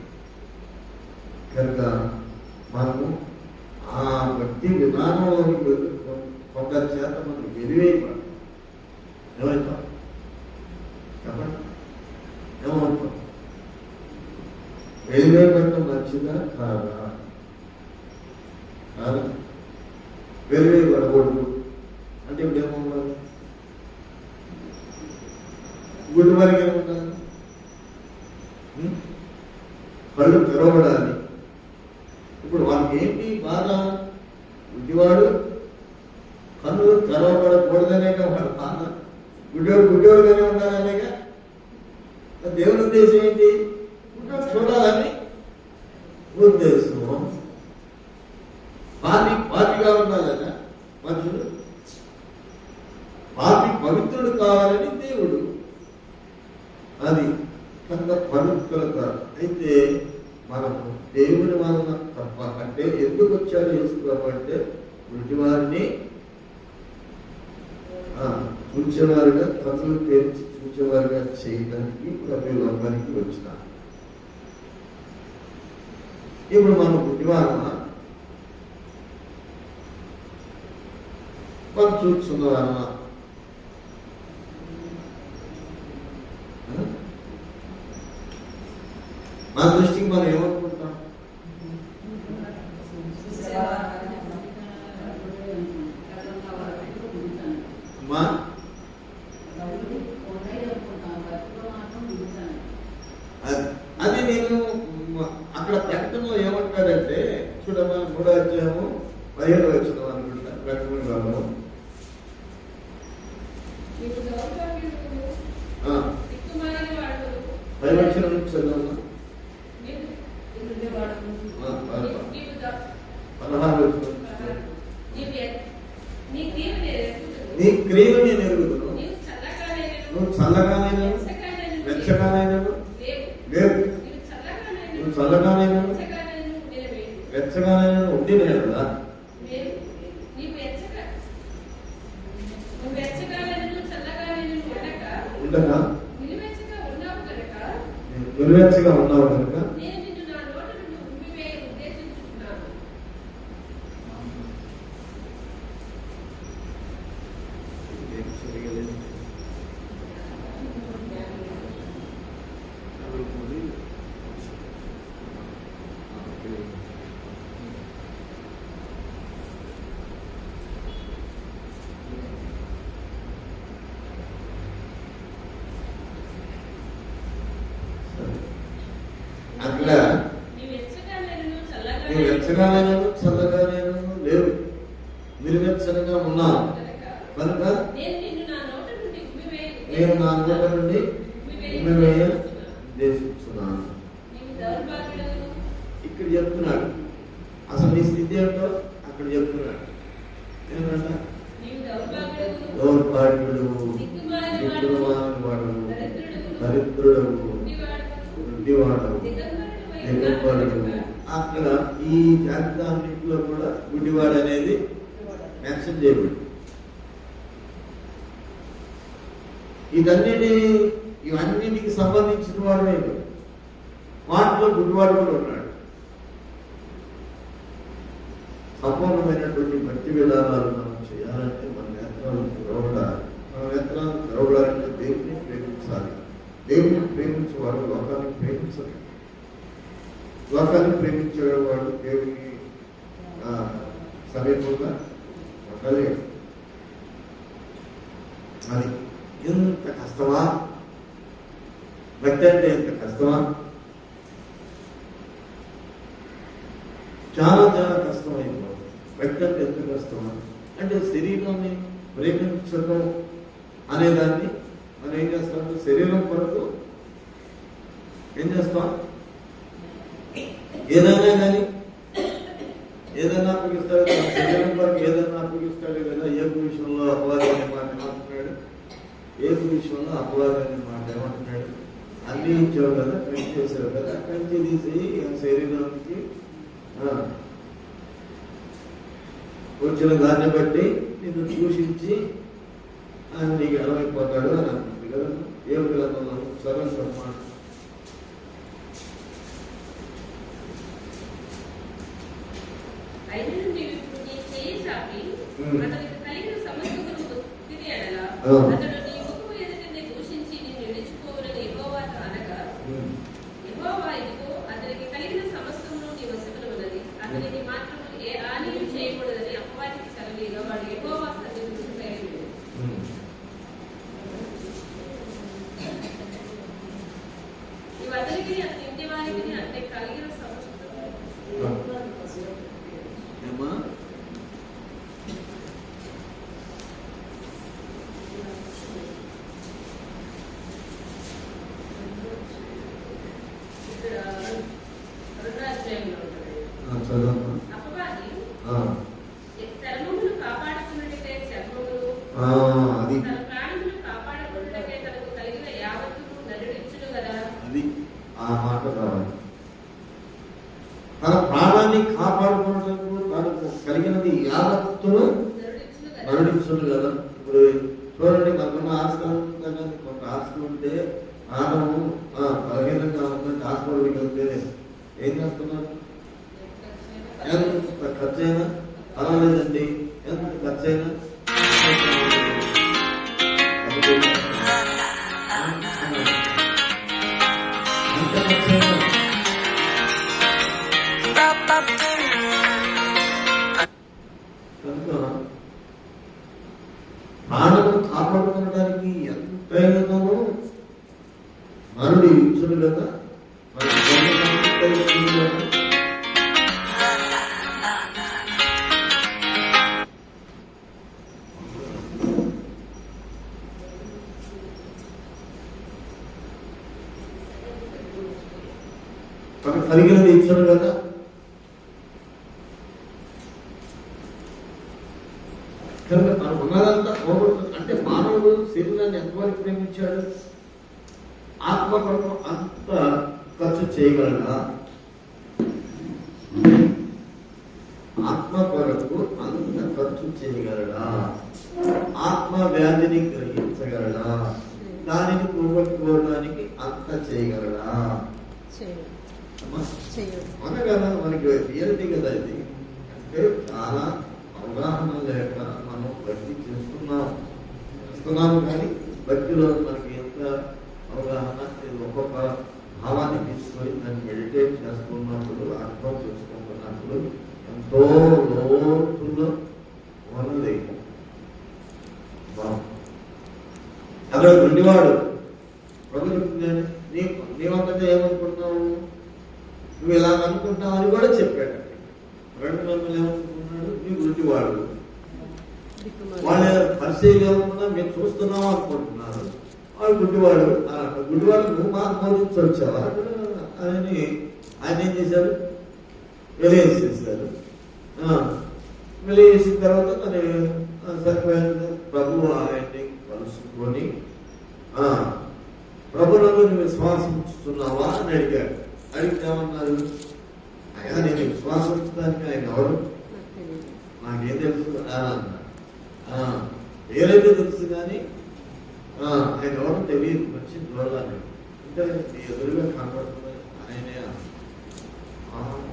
కనుక మనము ఆ భక్తి విధానంలోకి కొందరి చేత మనకు వెలివేయబడి ఏమవుతాం చెప్పండి, ఏమవుతాం? వెలివేయబడటం మంచిదా కాదా? కాదు. వెలివేయబడకూడదు అంటే ఇప్పుడు ఏమవుతుంది? గుడి వరకు ఏముండాలి? కళ్ళు తెరవబడాలి. ఇప్పుడు వాళ్ళకి ఏంటి బాధ? గుడ్డివాడు కళ్ళు తెరవబడకూడదనేగా వాడు బాధ. గుడ్డివాడుగానే ఉండాలనేగా దేవుని ఉద్దేశం ఏంటి? గుడ్డివాడు చూడాలని ఉద్దేశం. పాపిగా ఉండాలన్నా మనుషులు, పాపి పవిత్రుడు కావాలని దేవుడు. అది కొంత పవిత్రత. అయితే మనము దేవుని వలన తప్ప, అంటే ఎందుకు వచ్చాడు యేసుప్రభు అంటే గుడ్డివారిని చూచేవారుగా, కన్నులు తెరిచి చూచేవారుగా చేయడానికి ప్రభు లోకానికి వచ్చిన. ఇప్పుడు మనం గుడ్డివారమా? మనం చూస్తున్నామా? మన దృష్టికి మనం ఏమనుకుంటాం? అది నేను అక్కడ ప్రకటనలో ఏమంటాడంటే చూడమ్మా, 3వ అధ్యాయము 15వ వచనం అనుకుంటా, ప్రకటన గ్రంథం. పైవచనం నుంచి చదవమ్మా. 16వ వచనం. నీ క్రియలు నేను ఎరుగుదును, నువ్వు చల్లగానైనా వెచ్చగానైనా లేవు, నువ్వు చల్లగానైనా వెచ్చగానైనా ఉండినే కదా. ఉండగా నిలువెచ్చగా ఉన్నావు కనుక అట్లా నువ్వు వెచ్చగానైనా చల్లగానైనా లేవు, నిలువెచ్చగా ఉన్నావు కనుక నేను నా నోట నుండి ఉమ్మివేయ ఉద్దేశిస్తున్నాను. ఇక్కడ చెప్తున్నాడు అసలు నీ స్థితి ఏంటో అక్కడ చెప్తున్నాడు. ఏమన్నా నీవు దౌర్భాగ్యుడవు, దౌర్భాగ్యుడు, దిక్కుమాలిన దిక్కుమాలిన వాడు, దరిద్రుడవు, దరిద్రుడవు, గుడ్డివాడవు, గుడ్డివాడవు, దిగంబరుడవై దిగంబరుడు. ఉన్నావు. అక్కడ ఈ జాతకాన్నింటిలో కూడా గుడ్డివాడు అనేది మెన్షన్ చేయబడింది. ఇవన్నిటికి సంబంధించిన వాడు లేదు, వాటిలో గుడ్డివాడు కూడా ఉన్నాడు. సంపూర్ణమైనటువంటి భక్తి విధానాలు మనం చేయాలంటే మన నేత్రాలను తెరవడాలి. మన నేత్రాలను తెరవడాలంటే దేవుని ప్రేమించాలి. దేవుని ప్రేమించేవాడు లోకాన్ని ప్రేమించాలి. లోకాన్ని ప్రేమించేవాడు దేవుని సమీపంగా ఉండలేడు. అది ఎంత కష్టమా? భక్తి అంటే ఎంత కష్టమా? చాలా చాలా కష్టమైంది. భక్తి అంటే ఎంత కష్టమా అంటే శరీరాన్ని ప్రేమించడం అనేదాన్ని మనం ఏం చేస్తాం? శరీరం కొరకు ఏం చేస్తాం? ఏదైనా కానీ ఏదైనా అప్పగిస్తాడు, శరీరం కొరకు ఏదైనా అప్పగిస్తాడు కదా. ఏ విషయంలో అపవాది అనే మాట ఏమంటున్నాడు? ఏ విషయంలో అపవాది అనే మాట ఏమంటున్నాడు? అన్ని ఇచ్చావు కదా, కంచి చేసావు కదా, కంచి తీసి శరీరానికి వచ్చిన దాన్ని బట్టి నిన్ను దూషించి ఆయన నీకు ఎడమైపోతాడు అని అంటుంది కదా. ఏ గ్రంథంలో సరళ మాట అయినను నీవు ఇప్పుడు నీ చేయి చాపి అతనికి కలిగిన సమస్తమును తిరిగి ఎడల అతడు నీ ముఖము ఎదుట నిన్ను దూషించి నిన్ను విడిచిపోవునని యెహోవాతో అనగా, యెహోవా ఇదిగో అతనికి కలిగిన సమస్తమును నీ వశమున ఉన్నది, అతనికి మాత్రము ఏ హానియు చేయకూడదని అపవాదికి సెలవీగా వాడు యెహోవా సన్నిధిని ప్రయత్నించాడు. నీవు అతనికి అతని ఇంటి వారికి అతనికి కలిగిన సమస్తము ఏమా చదవమ్మా. అపవాది ఆ, చర్మమును కాపాడుకున్నట్టే చర్మమును అది తన ప్రాణమును కాపాడుకున్నట్టే తనకు కలిగిన యావత్తును నరుడించును కదా. అది ఆ మాట రావాలి. తన ప్రాణాన్ని కాపాడుకోవడానికి తనకు కలిగినది యావత్తును నరుడించును కదా. మరణించుంది కదా. ఇప్పుడు చూడండి, మనకున్న ఆస్తి అంతా కొంత ఆస్తి ఉంటే ప్రాణము బలహీనంగా ఉందంటే హాస్పిటల్కి వెళ్తే ఏం చేస్తున్నారు? ఎంత ఖర్చు అయినా పర్వాలేదండి, ఎంత ఖర్చు అయినా ఎంత ఖర్చు అయినా కనుక ప్రాణము కాపాడుకోవడానికి ఎంతైనా మరుడు ఇచ్చుడు కదా. తనకు కలిగినది ఇచ్చాడు కదా. కనుక తను ఉన్నదంతా పోగొడుతుంది. అంటే మానవుడు శరీరాన్ని ఎంతవరకు ప్రేమించాడు? ఆత్మ కొరకు అంత ఖర్చు చేయగలడా? ఆత్మ కొరకు అంత ఖర్చు చేయగలడా? ఆత్మ వ్యాధిని గ్రహించగలడా? దానిని పోగొట్టుకోవడానికి అంత చేయగలడా? మన కదా, మనకి రియాలిటీ కదా ఇది. అంటే చాలా అవగాహన లేక మనం భక్తి చేస్తున్నాము కానీ భక్తిలో మనకి ఎంత అవగాహన, ఒక్కొక్క భావాన్ని తీసుకొని దాన్ని మెడిటేట్ చేసుకున్నప్పుడు, అర్థం చేసుకుంటున్నప్పుడు ఎంతో లోతుల్లో ఉన్నది. అక్కడ గుండివాడు ప్రభు నీవంతగా ఏమనుకుంటున్నావు, నువ్వు ఇలా అనుకుంటున్నావు అని కూడా చెప్పాడు. రెండు మందులు ఏమనుకుంటున్నాడు? నీ గుండివాడు. వాళ్ళ పరిచయం ఏమనుకున్నా మేము చూస్తున్నాం అనుకుంటున్నారు. వాడు గుడ్డివాడు. గుడ్డివాడు నువ్వు మాకు మోసించి వచ్చావా అని ఆయన ఏం చేశారు? వెలివేసేసారు. వెలివేసిన తర్వాత మరి సత్యమైన ప్రభు ఆయన్ని కలుసుకొని ప్రభునందు నువ్వు విశ్వాసం ఉంచుతున్నావా అని అడిగాడు. అడిగితే ఏమన్నారు? అయ్యా నేను విశ్వాసం ఉంచడానికి ఆయన ఎవరు నాకేం తెలుసు అన్నాడు. ఏదైతే తెలుసు కానీ ఆయన ఎవరు తెలియదు, మంచి చూడాలి అంటే నీ ఎదురుగా కనపడుతుంది ఆయనే.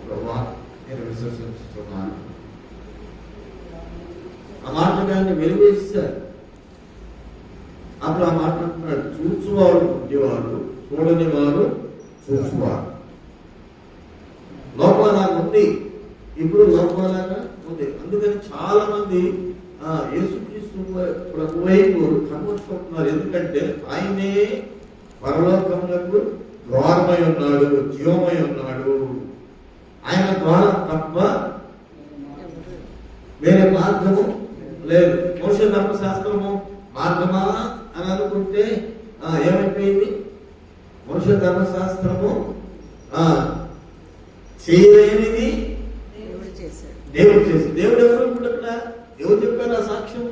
ప్రభా నేను విశ్వసించుతున్నాను ఆ మాట దాన్ని వెలివేశారు. అప్పుడు ఆ మాట అంటున్నాడు, చూచువాడు ఉండేవాడు, చూడని వాడు చూచువాడు. లోపల ఉంది, ఇప్పుడు లోపలగా ఉంది. అందుకని చాలా మంది యేసుక్రీస్తు ప్రభు వైపు కనుగొట్టుకుంటున్నారు. ఎందుకంటే ఆయనే పరలోకములకు ద్వారమై ఉన్నాడు, జీవమై ఉన్నాడు. ఆయన ద్వారా తప్ప వేరే మార్గము లేదు. మోషే ధర్మశాస్త్రము మార్గమా అని అనుకుంటే ఏమైపోయింది? మోషే ధర్మశాస్త్రము చేయలేనిది దేవుడు చేసి. దేవుడు ఎవరు? ఇప్పుడు అక్కడ ఎవరు చెప్పారు ఆ సాక్ష్యం?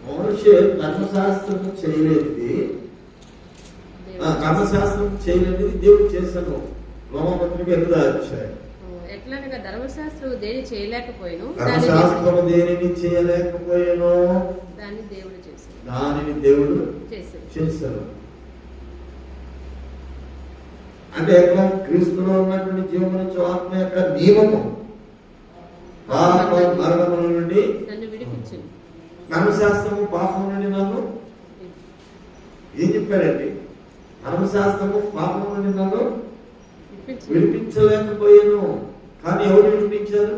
మోషే ధర్మశాస్త్రము చేయలేనిది, ధర్మశాస్త్రం చేయలేనిది దేవుడు చేశాను. రోమపత్రిక 8వ అధ్యాయం. ఎట్లాగా ధర్మశాస్త్రం దేని చేయలేకపోయాను, ధర్మశాస్త్రము దేనిని చేయలేకపోయాను, దాన్ని దేవుడు చేశాడు. దానిని దేవుడు చేశాడు. అంటే ఎక్కడ క్రీస్తులో ఉన్నటువంటి జీవమును ఆత్మ యొక్క నియమము పాప మరణముల నుండి నన్ను విడిపించింది. ధర్మశాస్త్రము పాపం నుండి నన్ను ఏం చెప్పాడండి? ధర్మశాస్త్రము పాపం నుండి నన్ను విడిపించలేకపోయాను. కానీ ఎవరు విడిపించారు?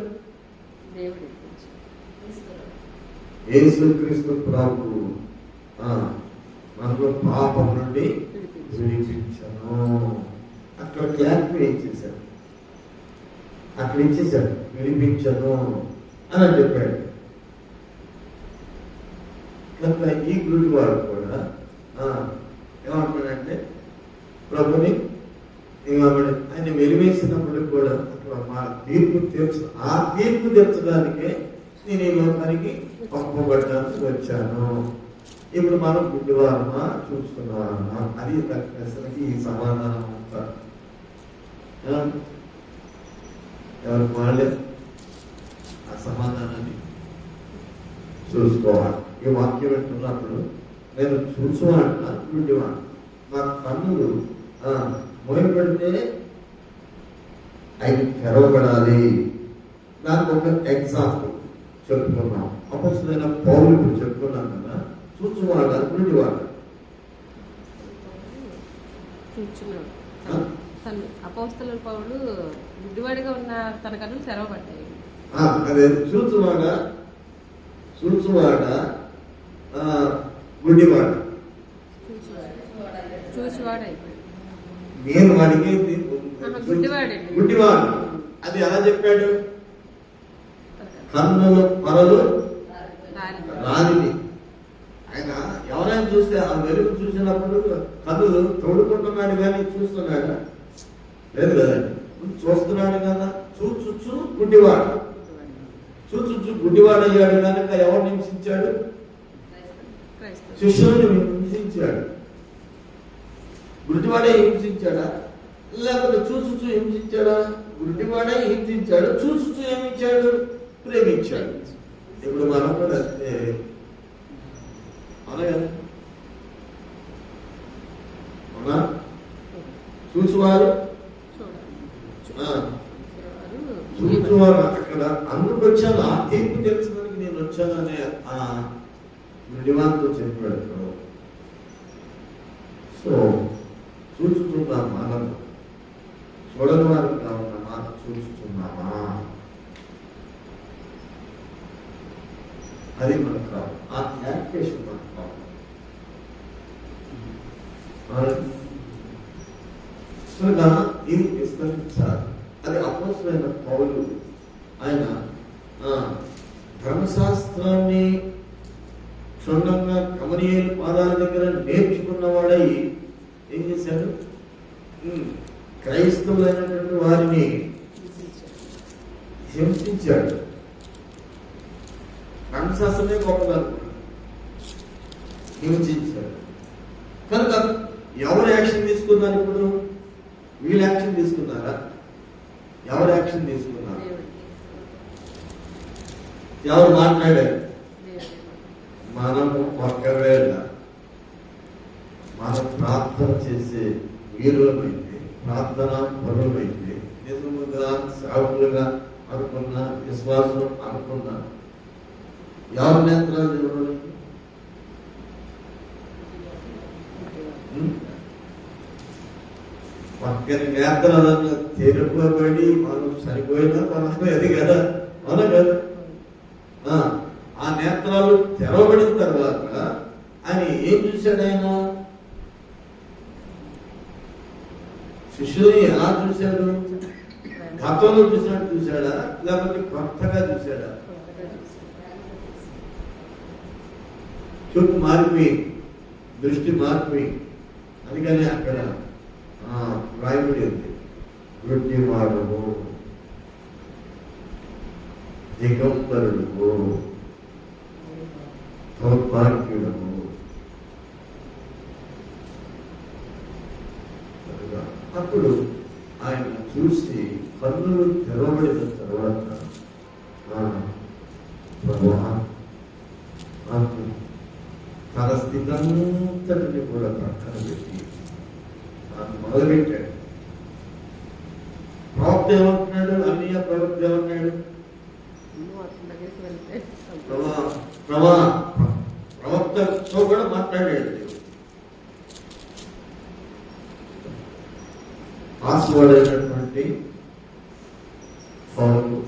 యేసుక్రీస్తు ప్రభువు మనకు పాపం నుండి విడిపించను. అక్కడ క్లారిఫై ఇచ్చేశారు, అక్కడ ఇచ్చేశారు విడిపించను అని చెప్పాడు. కనుక ఈ గుడి వారు కూడా ఏమంటాడంటే ప్రభుని ఆయన వెలివేసినప్పుడు కూడా మా తీర్పు ఆ తీర్పు తీర్చడానికే నేను ఈ లోకానికి పంపబడ్డానికి వచ్చాను. ఇప్పుడు మనం గుడ్డివారమా చూస్తున్నామా? అది ప్రశ్నకి ఈ సమాధానం అంతా ఎవరు వాళ్ళే ఆ సమాధానాన్ని చూసుకోవాలి. ఈ వాక్యం పెట్టుకున్నప్పుడు నేను చూసుకోవాలంట గుడ్డివాడు, నా కన్నులు మోయబడితే అవి తెరవబడాలి. దానికి ఒక ఎగ్జాంపుల్ చెప్పుకున్నాం. అపొస్తలుడైన పౌలు ఇప్పుడు చెప్పుకున్నాం కదా, చూచువాడ గుడ్డివాడ. అపొస్తలుడైన పౌలు గుడ్డివాడిగా ఉన్న తన కన్నులు తెరవబడ్డాయి. అదే చూచువాడ గుడ్డివాడ. చూచువాడు అయిపోయాడు. నేను అడిగేది గుడ్డివాడు. అది ఎలా చెప్పాడు? కన్నుల పొరలు రాలిని. ఆయన ఎవరైనా చూస్తే ఆ వెలుగు చూసినప్పుడు కన్నులు తోడుకుంటున్నాడు కానీ చూస్తున్నాడు లేదు కదండి. చూస్తున్నాడు కదా, చూచు గుడ్డివాడు. చూచు గుడ్డివాడు అయ్యాడు కనుక ఎవరు హింసించాడు? శిష్యుని హింసించాడు. గుడ్డివాడే హింసించాడా లేకపోతే చూచుచూ హింసించాడా? గుడ్డివాడే హింసించాడు, చూచుచూ ఏమిచ్చాడు? ప్రేమించాడు. ఇప్పుడు మనం కూడా అలాగే అవునా? చూచువారు చూచువారు అక్కడ అందుకు వచ్చాను, ఆ తీర్పు తెలుసుకోవడానికి నేను వచ్చాను అనే ఆ గుడ్డివాడితో చెప్పాడు. సో చూచుతున్నాం మనం, చూడని వారికి కావాలన్న మాట చూస్తున్నామా? అది మనకు కావాలి, ఆ క్లారిఫికేషన్ మనకు కావాలి. ఇది విస్తరించాలి. అది అపొస్తలుడైన పౌలు ఆయన ధర్మశాస్త్రాన్ని క్షుణ్ణంగా గమనియేలు పాదాల దగ్గర నేర్చుకున్నవాడై ఏం చేశాడు? క్రైస్తవులైనటువంటి వారిని హింసించాడు. కాన్సస్నే గొప్పగా హింసించారు. కనుక ఎవరు యాక్షన్ తీసుకున్నారు? ఇప్పుడు వీళ్ళు యాక్షన్ తీసుకున్నారా? ఎవరు యాక్షన్ తీసుకున్నారు? ఎవరు మాట్లాడారు? మనము ఒకవేళ మనం ప్రార్థన చేసే వీరులమైతే, ప్రార్థన పరులమైతే, నిజముగా సేవకులుగా అనుకున్న, విశ్వాసం అనుకున్న ఎవరి నేత్రాలు దేవుడు? పక్కని నేత్రాలను తెరుపబడి మనం సరిపోయినా మనది కదా, మన కదా. ఆ నేత్రాలు తెరవబడిన తర్వాత ఆయన ఏం చూశాడు? ఆయన శిష్యుని ఎలా చూశాడు? గతంలో చూసినట్టు చూశాడా, లేకపోతే కొత్తగా చూశాడా? చూపు మారిపోయింది, దృష్టి మారిపోయింది. అందుకని అక్కడ రాయబడి ఉంది, వృద్ధివాడము, దిగంబరుడు, దౌర్భాగ్యుడము. అప్పుడు ఆయన చూసి కన్నులు తెరవబడిన తర్వాత తన స్థితంతటిని కూడా పక్కన పెట్టి మొదలుపెట్టాడు. ప్రవక్త ఏమంటున్నాడు? అన్నయ్య ప్రవక్త ఏమన్నాడు? ప్రవక్తతో కూడా మాట్లాడాడు. పాస్వర్డ్ అయినటువంటి పౌరులు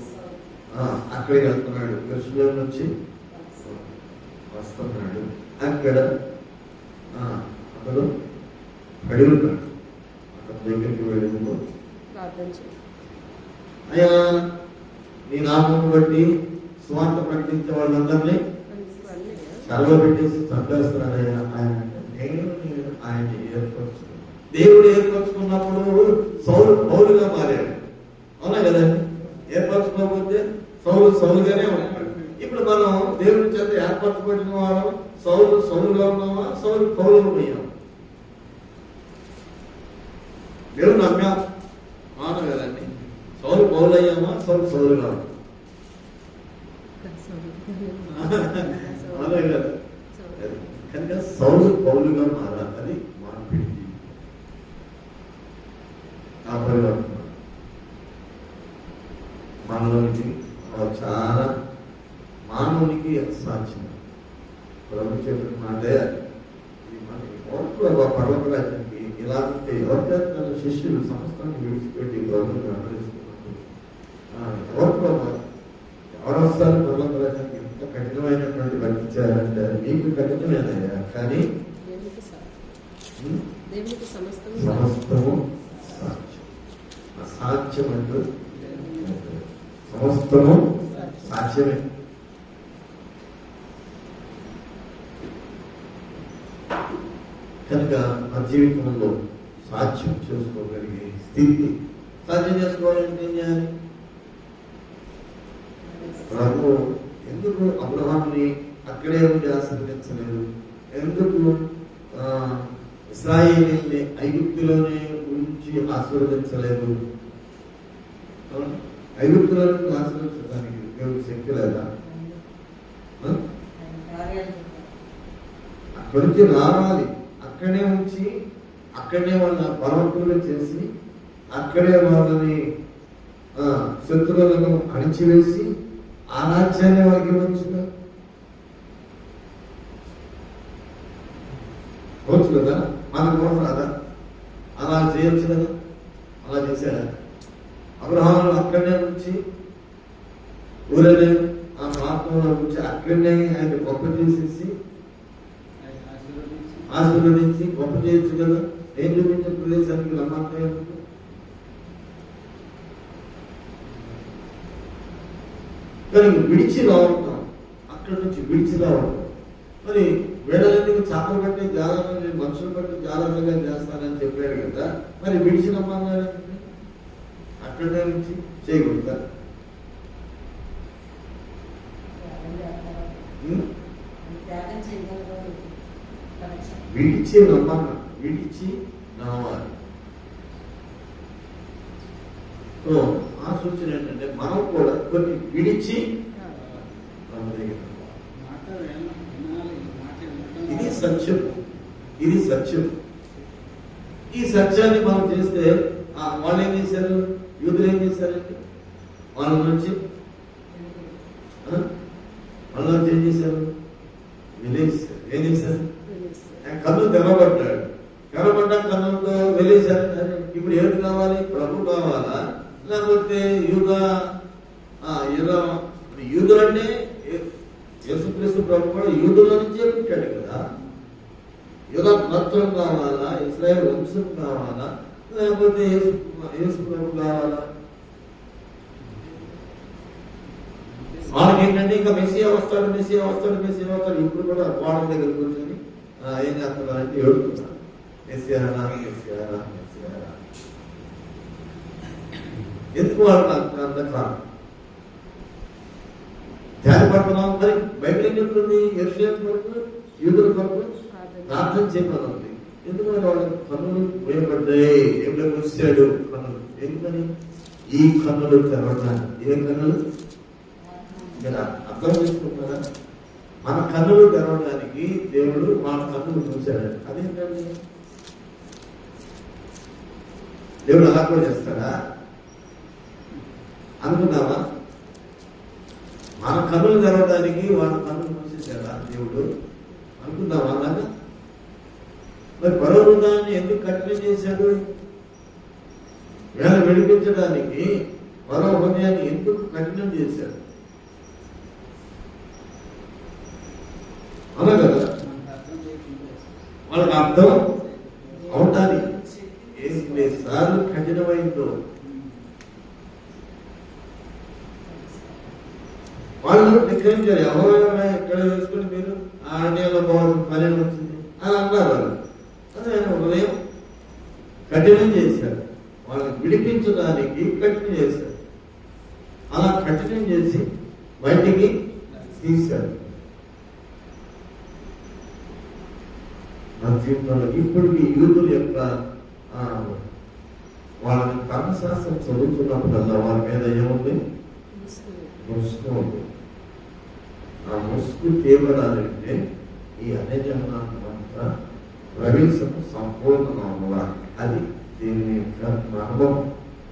అక్కడికి వెళ్తున్నాడు, యెరూషలేము నుంచి వస్తున్నాడు. అక్కడ అతను అడుగుతాడు, అతని దగ్గరికి వెళ్ళిపో, అయ్యా నీ నామం బట్టి స్వార్థ ప్రకటించే వాళ్ళందరినీ సెలవు పెట్టేసి చంపేస్తున్నాడయ్యా. నేను ఆయన ఏర్పరచుకున్నాను. దేవుడు ఏర్పరచుకున్నప్పుడు సౌలు పౌలుగా మారాడు, అవునా కదండి? ఏర్పరచుకోకపోతే సౌలుగానే ఉంటాడు. ఇప్పుడు మనం దేవుడి చేత ఏర్పరచబడిన వాళ్ళం సౌలుగా ఉన్నామా, పౌలుగా పోయాం? దేవుడు నమ్మాం, అవును కదండి? పౌలు అయ్యామా, సౌలుగా? అవునా కదా? కనుక పౌలుగా మారాలి, అది మార్పిడి. మనలోనికి చాలా మానవునికి అసాధ్యం. ప్రభు చెప్పిన మాటే పర్వతరాజానికి ఇలా ఉంటే ఎవరికైనా శిష్యులు సమస్తాన్ని విడిచిపెట్టి ప్రభుత్వం వెంబడిస్తున్నారు. ఎవరు వస్తారు పర్వతరాజానికి? ఎంత కఠినమైనటువంటి వర్తించారంటే మీకు కఠినమేనయ్యా, కానీ సమస్తము అసాధ్యం అంటూ సమస్తము సాధ్యమే. కనుక మన జీవితంలో సాధ్యం చేసుకోగలిగే స్థితి సాధ్యం చేసుకోవాలంటే ఏం చేయాలి? ప్రభు ఎందుకు అబ్రహాముని అక్కడే ఉండి ఆశీర్వదించలేదు? ఎందుకు ఇశ్రాయేలీయుల్ని ఐగుప్తులోనే ఉంచి ఆశీర్వదించలేదు? ఐగుప్తులను ఆశీర్వదించడానికి దేవుడు శక్తి లేదా? అక్కడి నుంచి రావాలి, అక్కడే ఉంచి అక్కడే వాళ్ళ బలవంతులు చేసి అక్కడే వాళ్ళని శత్రువులను అణిచివేసి ఆ రాజ్యాన్ని వాళ్ళకి ఇవ్వచ్చు కదా? మనకు కూడా రాదా? అలా చేయొచ్చు కదా? అలా చేశాడా? అబ్రహాము అక్కడనే ఉంచి ఊరనే ఆ ప్రాంతంలో ఉంచి అక్కడనే ఆయన గొప్ప చేసేసి ఆశీర్వదించి గొప్ప చేయొచ్చు కదా? ఏం చూపించే ప్రదేశానికి రమ్మంటే కానీ విడిచి రావటం, అక్కడి నుంచి విడిచి రావటం. మరి వేళలన్నీ చేపలు పట్టి జాలని మనుషులు బట్టి జాలంగా చేస్తానని చెప్పాడు కదా, మరి విడిచి రమ్మన్నాడు అక్కడే నుంచి చేయకూడదా? త్యాగం చేయగలరు. విడిచి నమ్మాలి, విడిచి నమ్మాలి. సో ఆ సూచన ఏంటంటే మనం కూడా కొన్ని విడిచి నమ్మదగిన. ఇది సత్యం, ఇది సత్యం. ఈ సత్యాన్ని మనం చేస్తే వాళ్ళు ఏం చేశారు, యూదులు ఏం చేశారంటే వాళ్ళ నుంచి ఏం చేశారు, వెలేసారు. ఏం చేశారు, కన్ను తెరవబడ్డాడు. తెరవబడ్డా కన్నుతో వెలేసారు. ఇప్పుడు ఏది కావాలి, ప్రభు కావాలా లేకపోతే యూదులంటే యేసుక్రీస్తు ప్రభు కూడా యూదుల నుంచే పుట్టాడు కదా. యూదా గోత్రం కావాలా, ఇశ్రాయేల్ వంశం కావాలా లేకపోతే యేసు ప్రభు కావాలా? వాళ్ళకి ఏంటంటే ఇంకా మెస్సియా వస్తాడు, మెస్సియా వస్తాడు, మెస్సియా వస్తాడు. ఇప్పుడు కూడా వాళ్ళ దగ్గర కూర్చొని ఏం చేస్తున్నారంటే ఏడుతున్నారు, మెస్సియానా మెస్సియానా మెస్సియానా. ఎందుకు వాళ్ళు అంతకాలం ధ్యానపడుతున్నాం? మరి బైబిల్ ఏం చెప్తుంది, యెరూషలేము కొరకు యూదుల కొరకు ప్రార్థన చేయమని ఉంది. ఎందుకంటే వాళ్ళ కన్నులు వేయబడ్డాయి. ఎప్పుడైనా వచ్చాడు కన్నులు, ఎందుకని ఈ కన్నులు తెరవడానికి. ఏ కన్నులు మీరు అర్థం చేసుకుంటారా? మన కన్నులు తెరవడానికి దేవుడు మన కన్నులు చూశాడు. అదేంటండి, దేవుడు అలా కూడా చేస్తాడా అనుకున్నావా? మన కన్నులు తెరవడానికి వాళ్ళ కన్నులు మూసేశాడా దేవుడు అనుకున్నావా? అలాగా మరి పరో హృదయాన్ని ఎందుకు కఠినం చేశాడు? వేళ విడిపించడానికి పరో హృదయాన్ని ఎందుకు కఠినం చేశాడు? అలా కదా, వాళ్ళకి అర్థం అవటానికి ఎన్నిసార్లు కఠినమైందో. వాళ్ళు నిగ్రహించారు. ఎవరైనా ఎక్కడ వేసుకుని మీరు ఆర్డీలో బాగుంది, పని వచ్చింది అని అన్నారు. వాళ్ళు అదే హృదయం కఠినం చేశారు. వాళ్ళని విడిపించడానికి కఠినం చేశారు. అలా కఠినం చేసి బయటికి తీశారు. నా జీవితంలో ఇప్పటికి యూదుల యొక్క వాళ్ళని కర్మశాస్త్రం చదువుతున్నప్పుడల్లా వాళ్ళ మీద ఏముంది, ముసుగు ఉంది. ఆ ముసుగు తీవ్రాలంటే ఈ అన్యజనాంతా ప్రవేశము సంపూర్ణమా, అది దీని యొక్క అనుభవం.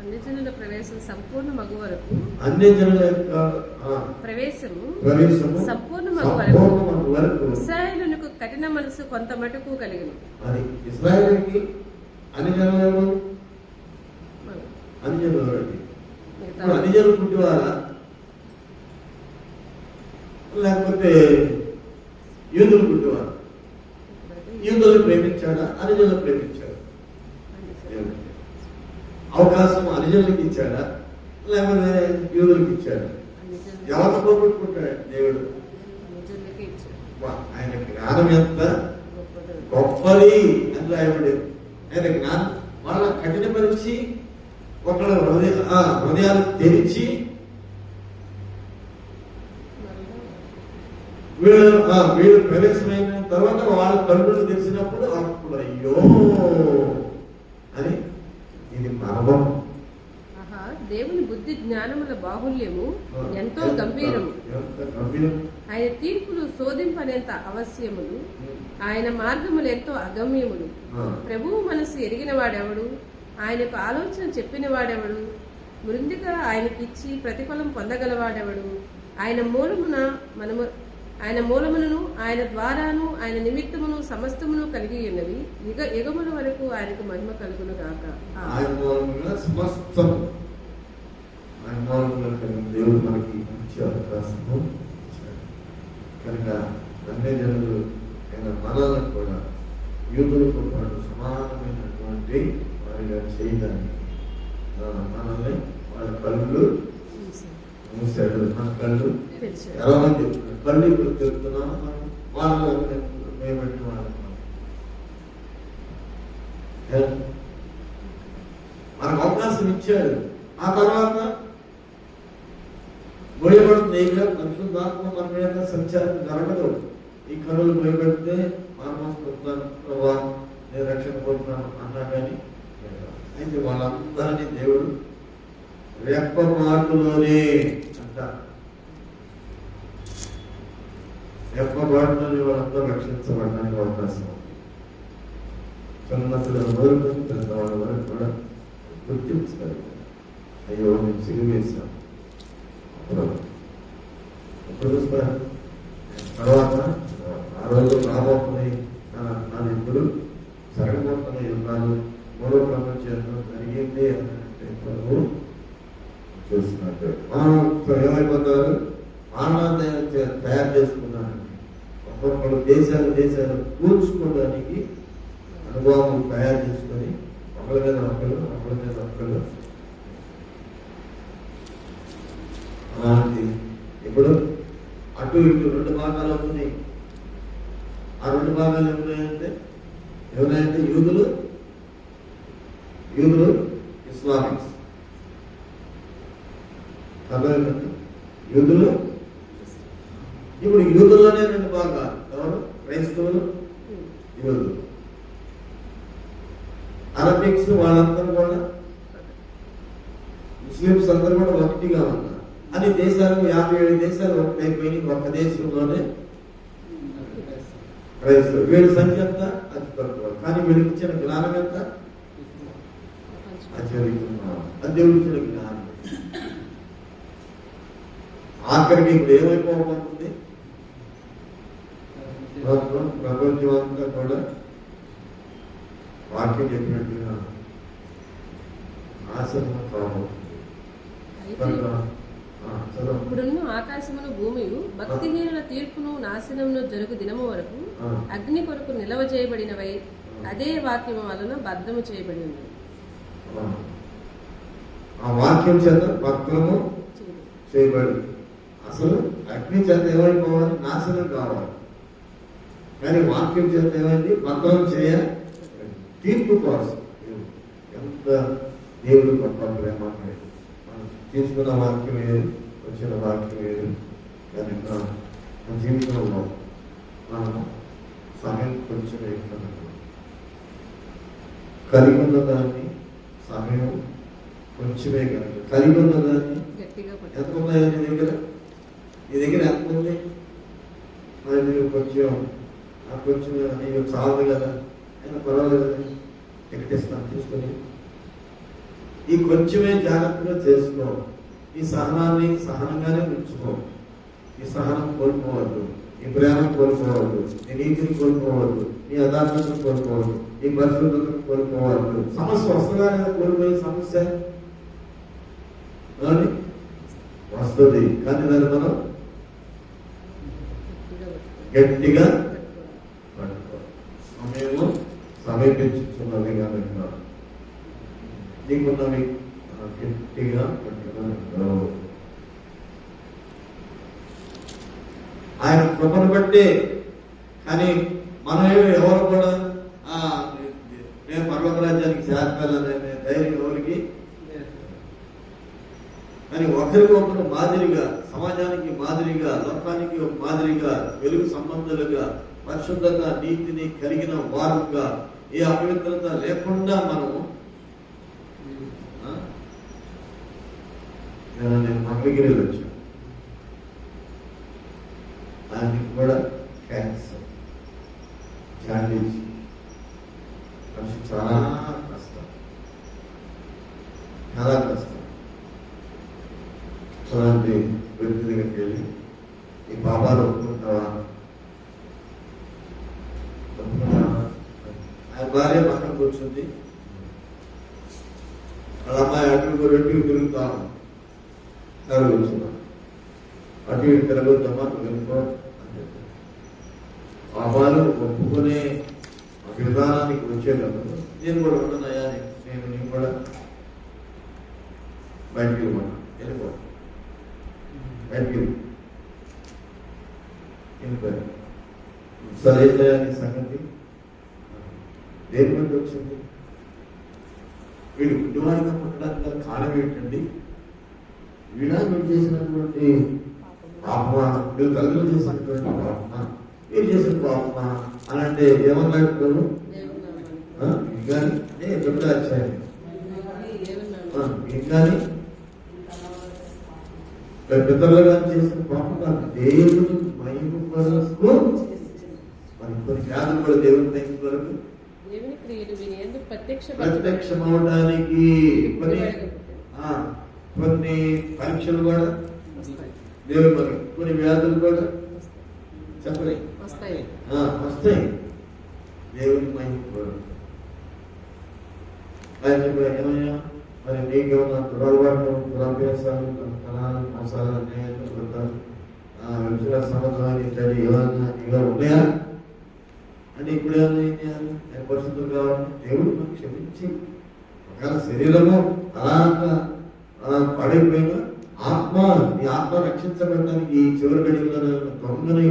అన్యజనుల ప్రవేశం సంపూర్ణ మగు వరకు, అన్యజనుల యొక్క ప్రవేశము సంపూర్ణ మగు వరకు ఇశ్రాయేలునకు కఠిన మనసు కొంత మటుకు కలిగిన. అది ఇశ్రాయేలుకి అన్యజనులు అన్యజనులు పుట్టివారా లేకపోతే యూదులు పుట్టివారా? యూదులు ప్రేమించాడా, అన్యజనులు ప్రేమించాడా? అవకాశం అన్యజనులకు ఇచ్చాడా లేకపోతే యూదులకు ఇచ్చాడా? ఎవరు పోగొట్టుకుంటాడు దేవుడు? ఆయన జ్ఞానం ఎంత గొప్పది అని రాయబడి, ఆయన జ్ఞానం వాళ్ళ కఠినపరిచి ఒకళ్ళ హృదయాలు తెరిచి వీళ్ళు ప్రవేశమైన తర్వాత వాళ్ళ కళ్ళు తెలిసినప్పుడు అప్పుడు అయ్యో అని ఇది మర్మం. దేవుని బుద్ధి జ్ఞానముల బాహుల్యము ఎంతో గంభీరము. ఆయన తీర్పులు శోధింపనేంత అవశ్యములు. ఆయన మార్గములు ఎంతో అగమ్యములు. ప్రభువు మనసు ఎరిగిన వాడెవడు? ఆయనకు ఆలోచన చెప్పిన వాడెవడు? మృందిగా ఆయనకిచ్చి ప్రతిఫలం పొందగలవాడెవడు? ఆయన మూలమును ఆయన ద్వారాను ఆయన నిమిత్తమును సమస్తమును కలిగి ఉన్నవి. యుగముల వరకు ఆయనకు మహిమ కలుగును గాక. దేవుడు మనకి మంచి అవకాశము కనుక అన్ని జనులు ఆయన మనల్ని కూడా యూదులతో పాటు సమానమైనటువంటి వారిగా చేయడానికి మనల్ని వాళ్ళ కళ్ళు మూసాడు. మన కళ్ళు ఎలా మంది చెప్తున్నారు, కళ్ళు ఇప్పుడు చెప్తున్నాం వాళ్ళు మేమంటే వాళ్ళు మనకు అవకాశం ఇచ్చాడు. ఆ తర్వాత మోయబడుతుంది. ఇంకా పరిశుద్ధాత్మ మన మీద సంచారం జరగదు. ఈ కనులు మోయబడితే మానవస్తున్నాను ప్రభా నేను రక్షణ పోతున్నాను అన్నా కానీ అయితే వాళ్ళందరినీ దేవుడు రెప్ప మాటలోనే అంట, రెప్ప మాటలోనే వాళ్ళందరూ రక్షించబడడానికి అవకాశం ఉంది. చిన్నపిల్లల వరకు పెద్దవాళ్ళ వరకు కూడా గుర్తించాలి. అయ్యో మేము సిరివేశాం ఇప్పుడు చూస్తారు. తర్వాత ఆ రోజు రాబోతున్నాయి నాది ఇప్పుడు జరగబోతున్న యుద్ధాలు మూడో ప్రపంచంలో జరిగింది అంటే ప్రభు చూస్తున్నట్టు మనం ఏమైపోతారు ఆనందాన్ని తయారు చేసుకున్నారండి. ఒక్కొక్కరు దేశాలు కూర్చుకోవడానికి అనుభవం తయారు చేసుకొని ఒకరి మీద ఒకరు అలాంటి ఇప్పుడు అటు ఇటు రెండు భాగాలు ఉన్నాయి. ఆ రెండు భాగాలు ఎవరైతే యూదులు ఇస్లామిక్స్, అర్థమైందండి. యూదులు ఇప్పుడు యూదుల్లోనే రెండు భాగాలు, ఎవరు క్రైస్తవులు యూదులు. అరబిక్స్ వాళ్ళందరూ కూడా ముస్లిమ్స్ అందరూ కూడా ఒకటిగా ఉన్నారు. అన్ని దేశాలు 57 దేశాలు ఒకటైపోయి ఒక్క దేశంలోనే క్రైస్తవులు. వీళ్ళ సంఖ్య ఎంత అది తక్కువ, కానీ వీళ్ళకి ఇచ్చిన జ్ఞానం ఎంత ఆచరిస్తున్నాం. అది దేవుడు ఇచ్చిన జ్ఞానం. ఆఖరికి ఇప్పుడు ఏమైపోతుంది ప్రపంచం అంతా కూడా వాక్యం చెప్పినట్టుగా నాశనం కాబోతుంది. ఇప్పుడున్న ఆకాశమును భూమియు భక్తిహీనుల తీర్పును నాశనమును జరుగు దినము వరకు అగ్ని కొరకు నిలవ చేయబడినవై అదే వాక్యము వలన భద్రము చేయబడి ఉంది. ఆ వాక్యం చేత భద్రము చేయబడి అసలు అగ్ని చేత ఏమైపోవాలి, నాశనం కావాలి. కానీ వాక్యం చేత ఏమైంది, భద్రం చేయ తీర్పు కోసం. ఎంత దేవుడు గొప్ప ప్రేమ. తీసుకున్న వాక్యం వేరు, వచ్చిన వాక్యం వేరు. కనుక మన జీవితంలో మనం సమయం కొంచెం కలిగి ఉన్న దాన్ని సమయం కొంచెమే కనుక కలిగి ఉన్న దాన్ని ఎంత ఉన్నాయో నీ దగ్గర ఎంత ఉంది, మరి నీకు కొంచెం నీకు చాలు కదా, అయినా పర్వాలేదు ఎక్కడిస్తాను తీసుకొని ఈ కొంచెమే జాగ్రత్తగా చేసుకో. ఈ సహనాన్ని సహనంగానే ఉంచుకో. ఈ సహనం కోల్పోవద్దు, ఈ ప్రేమ కోల్పోవద్దు, నీ నీతిని కోల్పోవద్దు, నీ యథార్థతను కోల్పోవద్దు, నీ పరిశుద్ధతను కోల్పోవద్దు. సమస్య వస్తుందా కోల్పోయే సమస్య వస్తుంది, కానీ దాన్ని మనం గట్టిగా పట్టుకో. సమయము సమీపించుతున్నది కనుక నీకున్నవి గట్టిగా పట్టుకున్నాడు. ఆయన కృపను బట్టి. కానీ మనమే ఎవరు కూడా నేను పర్వత రాజ్యానికి చేర్చాలనే ధైర్యం ఎవరికి. కానీ ఒకరికొకరు మాదిరిగా, సమాజానికి మాదిరిగా, లోకానికి మాదిరిగా, వెలుగు సంబంధాలుగా, పరిశుద్ధంగా, నీతిని కలిగిన వారుగా, ఏ అపవిత్రత లేకుండా మనము నేను మంగళగిరి వచ్చాను. ఆయనకి కూడా క్యాన్సర్, జాండీస్, మనిషి చాలా కష్టం. అలాంటి వ్యక్తి దగ్గరికి వెళ్ళి ఈ పాపాలు ఒప్పుకుంటావా? ఆయన భార్య పక్కన కూర్చుంది. వాళ్ళ అమ్మాయి అటు రెండు తిరుగుతాము కూర్చున్నాం. అటు ఇటు తిరగొద్దమ్మా, వెళ్ళిపో అని చెప్పి పాపాలు ఒప్పుకునే విధానానికి వచ్చేటప్పుడు నేను కూడా ఉంటున్నాయా, నేను కూడా బయటికి వెళ్ళిపో బయటికి వెళ్ళిపోయాను. సరే నీ సంగతి దేని బట్టి వచ్చింది? వీడు గుడ్డివాడిగా పుట్టడానికి కారణం ఏంటండి వీడు చేసినటువంటి పాపమా, వీళ్ళు తల్లిదండ్రులు చేసినటువంటి పాపమా, వీళ్ళు చేసిన పాపమా అని అంటే ఏమన్నాడు ప్రభు? కానీ ఎక్కడ వచ్చాయి కానీ పెద్దలుగా చేసిన పాపం కాదు, దేవుని మహిమ కొరకు మరి కొన్ని వ్యాధులు కూడా దేవుని మహిమ కొరకు ప్రత్యక్షం అవడానికి కొన్ని పరీక్షలు కూడా దేవుని మరి కొన్ని వ్యాధులు కూడా చెప్పలే వస్తాయి దేవుని మహిమ కొరకు. ఆయన ఏమయ్యా మరి నీకేమన్నా దురలవాట్లు, దురభ్యాసాలు, కళాలు, మోసాలు, అన్యాయాలు, విషయాల సంబంధమైన ఇట్లాంటి ఏమన్నా ఇలా ఉన్నాయా అంటే ఇప్పుడు ఏమన్నా ఏం చేయాలి? నేను పరిస్థితులు కావాలి, దేవుడు మనం క్షమించి ఒకవేళ శరీరము అలా పడిపోయినా ఆత్మ, నీ ఆత్మ రక్షించబడడానికి ఈ చివరి గడిలో దొంగని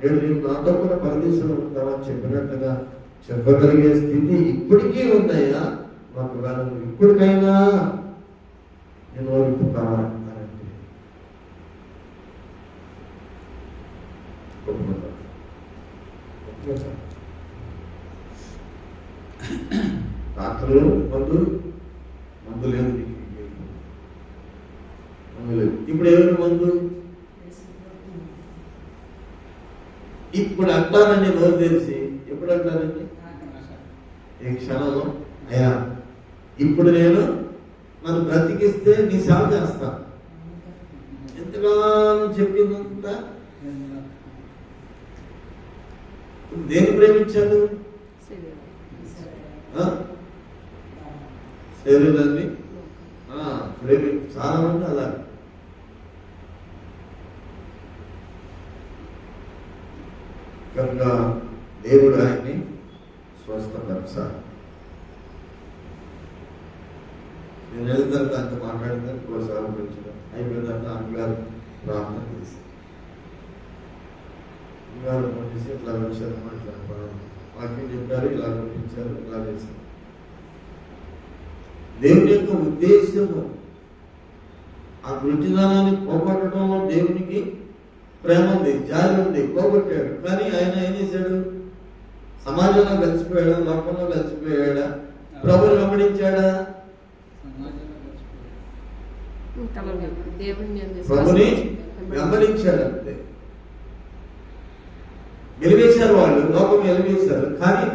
నేను నీకు నాతో కూడా పరదేశంలో ఉంటామని చెప్పినట్టుగా చెప్పగలిగే స్థితి ఇప్పటికీ ఉందయ్యా. మాకు ఇప్పటికైనా నేను ఓర్పు కావాలంటే డాక్టర్లు మందు లేదు, మందు లేదు. ఇప్పుడు ఎవరు మందు? ఇప్పుడు అంటారండి, నోరు తెలిసి ఎప్పుడు అంటారండి? ఈ క్షణంలో అయ్యా ఇప్పుడు నేను నన్ను బ్రతికిస్తే నీ సేవ చేస్తాను. ఎంతకాలం చెప్పిందంత దేన్ని ప్రేమించాడు? శరీరాన్ని చాలా మంది అలా. కనుక దేవుడు ఆయన్ని స్వస్థపరచాలి. నేను వెళ్తాను అంత మాట్లాడతాను, ప్రోత్సాహపరించడం అయిపోయిందంటే అమ్మగారు ప్రార్థన చేసి అమ్మగారు ఫోన్ చేసి ఇట్లా వచ్చారు, ఇట్లా వాక్యం చెప్పారు, ఇలా పంపించారు, ఇలా చేశారు. దేవుని యొక్క ఉద్దేశము ఆ వృత్తిదానాన్ని పోగొట్టడంలో దేవునికి ప్రేమ ఉంది, జాలి ఉంది. పోగొట్టాడు, కానీ ఆయన ఏం చేశాడు? సమాజంలో కలిసిపోయాడా? లోకంలో కలిసిపోయాడా? ప్రభుని వెంబడించాడా? ప్రభుని వెంబడించాడు అంతే. వెలివేశారు వాళ్ళు, లోకం వెలివేశారు. కానీ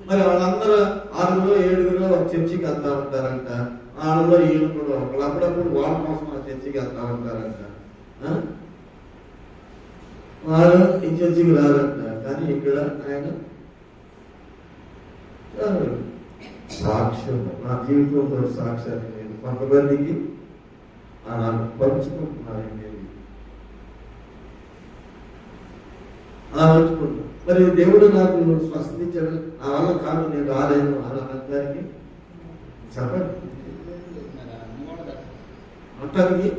మరి వాళ్ళందరూ 6 7 ఒక చర్చికి వెళ్తా ఉంటారంట. 6 7 కూడా ఒకళ్ళు అప్పుడప్పుడు వాళ్ళ కోసం ఆ చర్చికి వెళ్తా ఉంటారంట. వాళ్ళు ఈ చర్చికి రారంట. కానీ ఇక్కడ ఆయన సాక్ష్యం, నా జీవితంలో సాక్ష్యాన్ని నేను కొంతమందికి నాకు పంచుకుంటున్నాను. అలా పంచుకుంటున్నాను. మరి దేవుడు నాకు స్వస్థత ఇచ్చాడు, నా వల్ల కాదు, నేను రాలేను అని అనడానికి చెప్పండి. అంటానికి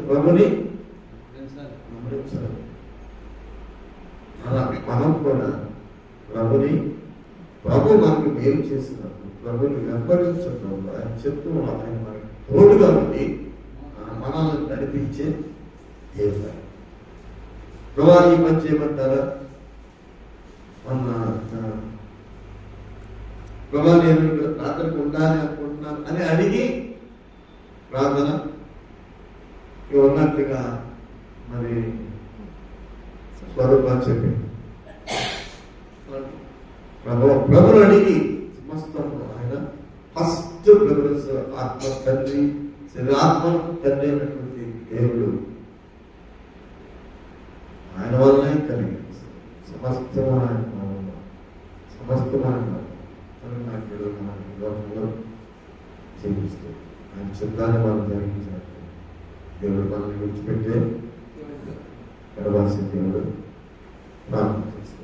ప్రభుని అలా మనం కూడా ప్రభు మనకు మేలు చేసినప్పుడు ప్రభుని వెంబడించడం ఆయన చెప్తూ ఆయన మనకి తోడుగా ఉండి మనల్ని నడిపించే దేవుడు. ప్రభా ఈ పని చేయమంటారా? ప్రభా నేను ఇక్కడ ప్రార్థనకు ఉండాలి అనుకుంటున్నాను అని అడిగి ప్రార్థన ఉన్నట్టుగా మరి స్వరూపాన్ని చెప్పింది. ప్రభుని అడిగి సమస్తం ఆయన ఫస్ట్ ప్రిఫరెన్స్ ఆత్మ తండ్రి, శరీరాత్మ తండ్రి అయినటువంటి దేవుడు ఆయన వల్లనే కలిగి సమస్తమైన లోకంలో జీవిస్తూ ఆయన చిత్తాన్ని మనం జరిగించినట్టు దేవుడు మనల్ని విడిచిపెట్టే ఎడవాల్సిన దేవుడు ప్రార్థన చేస్తాం.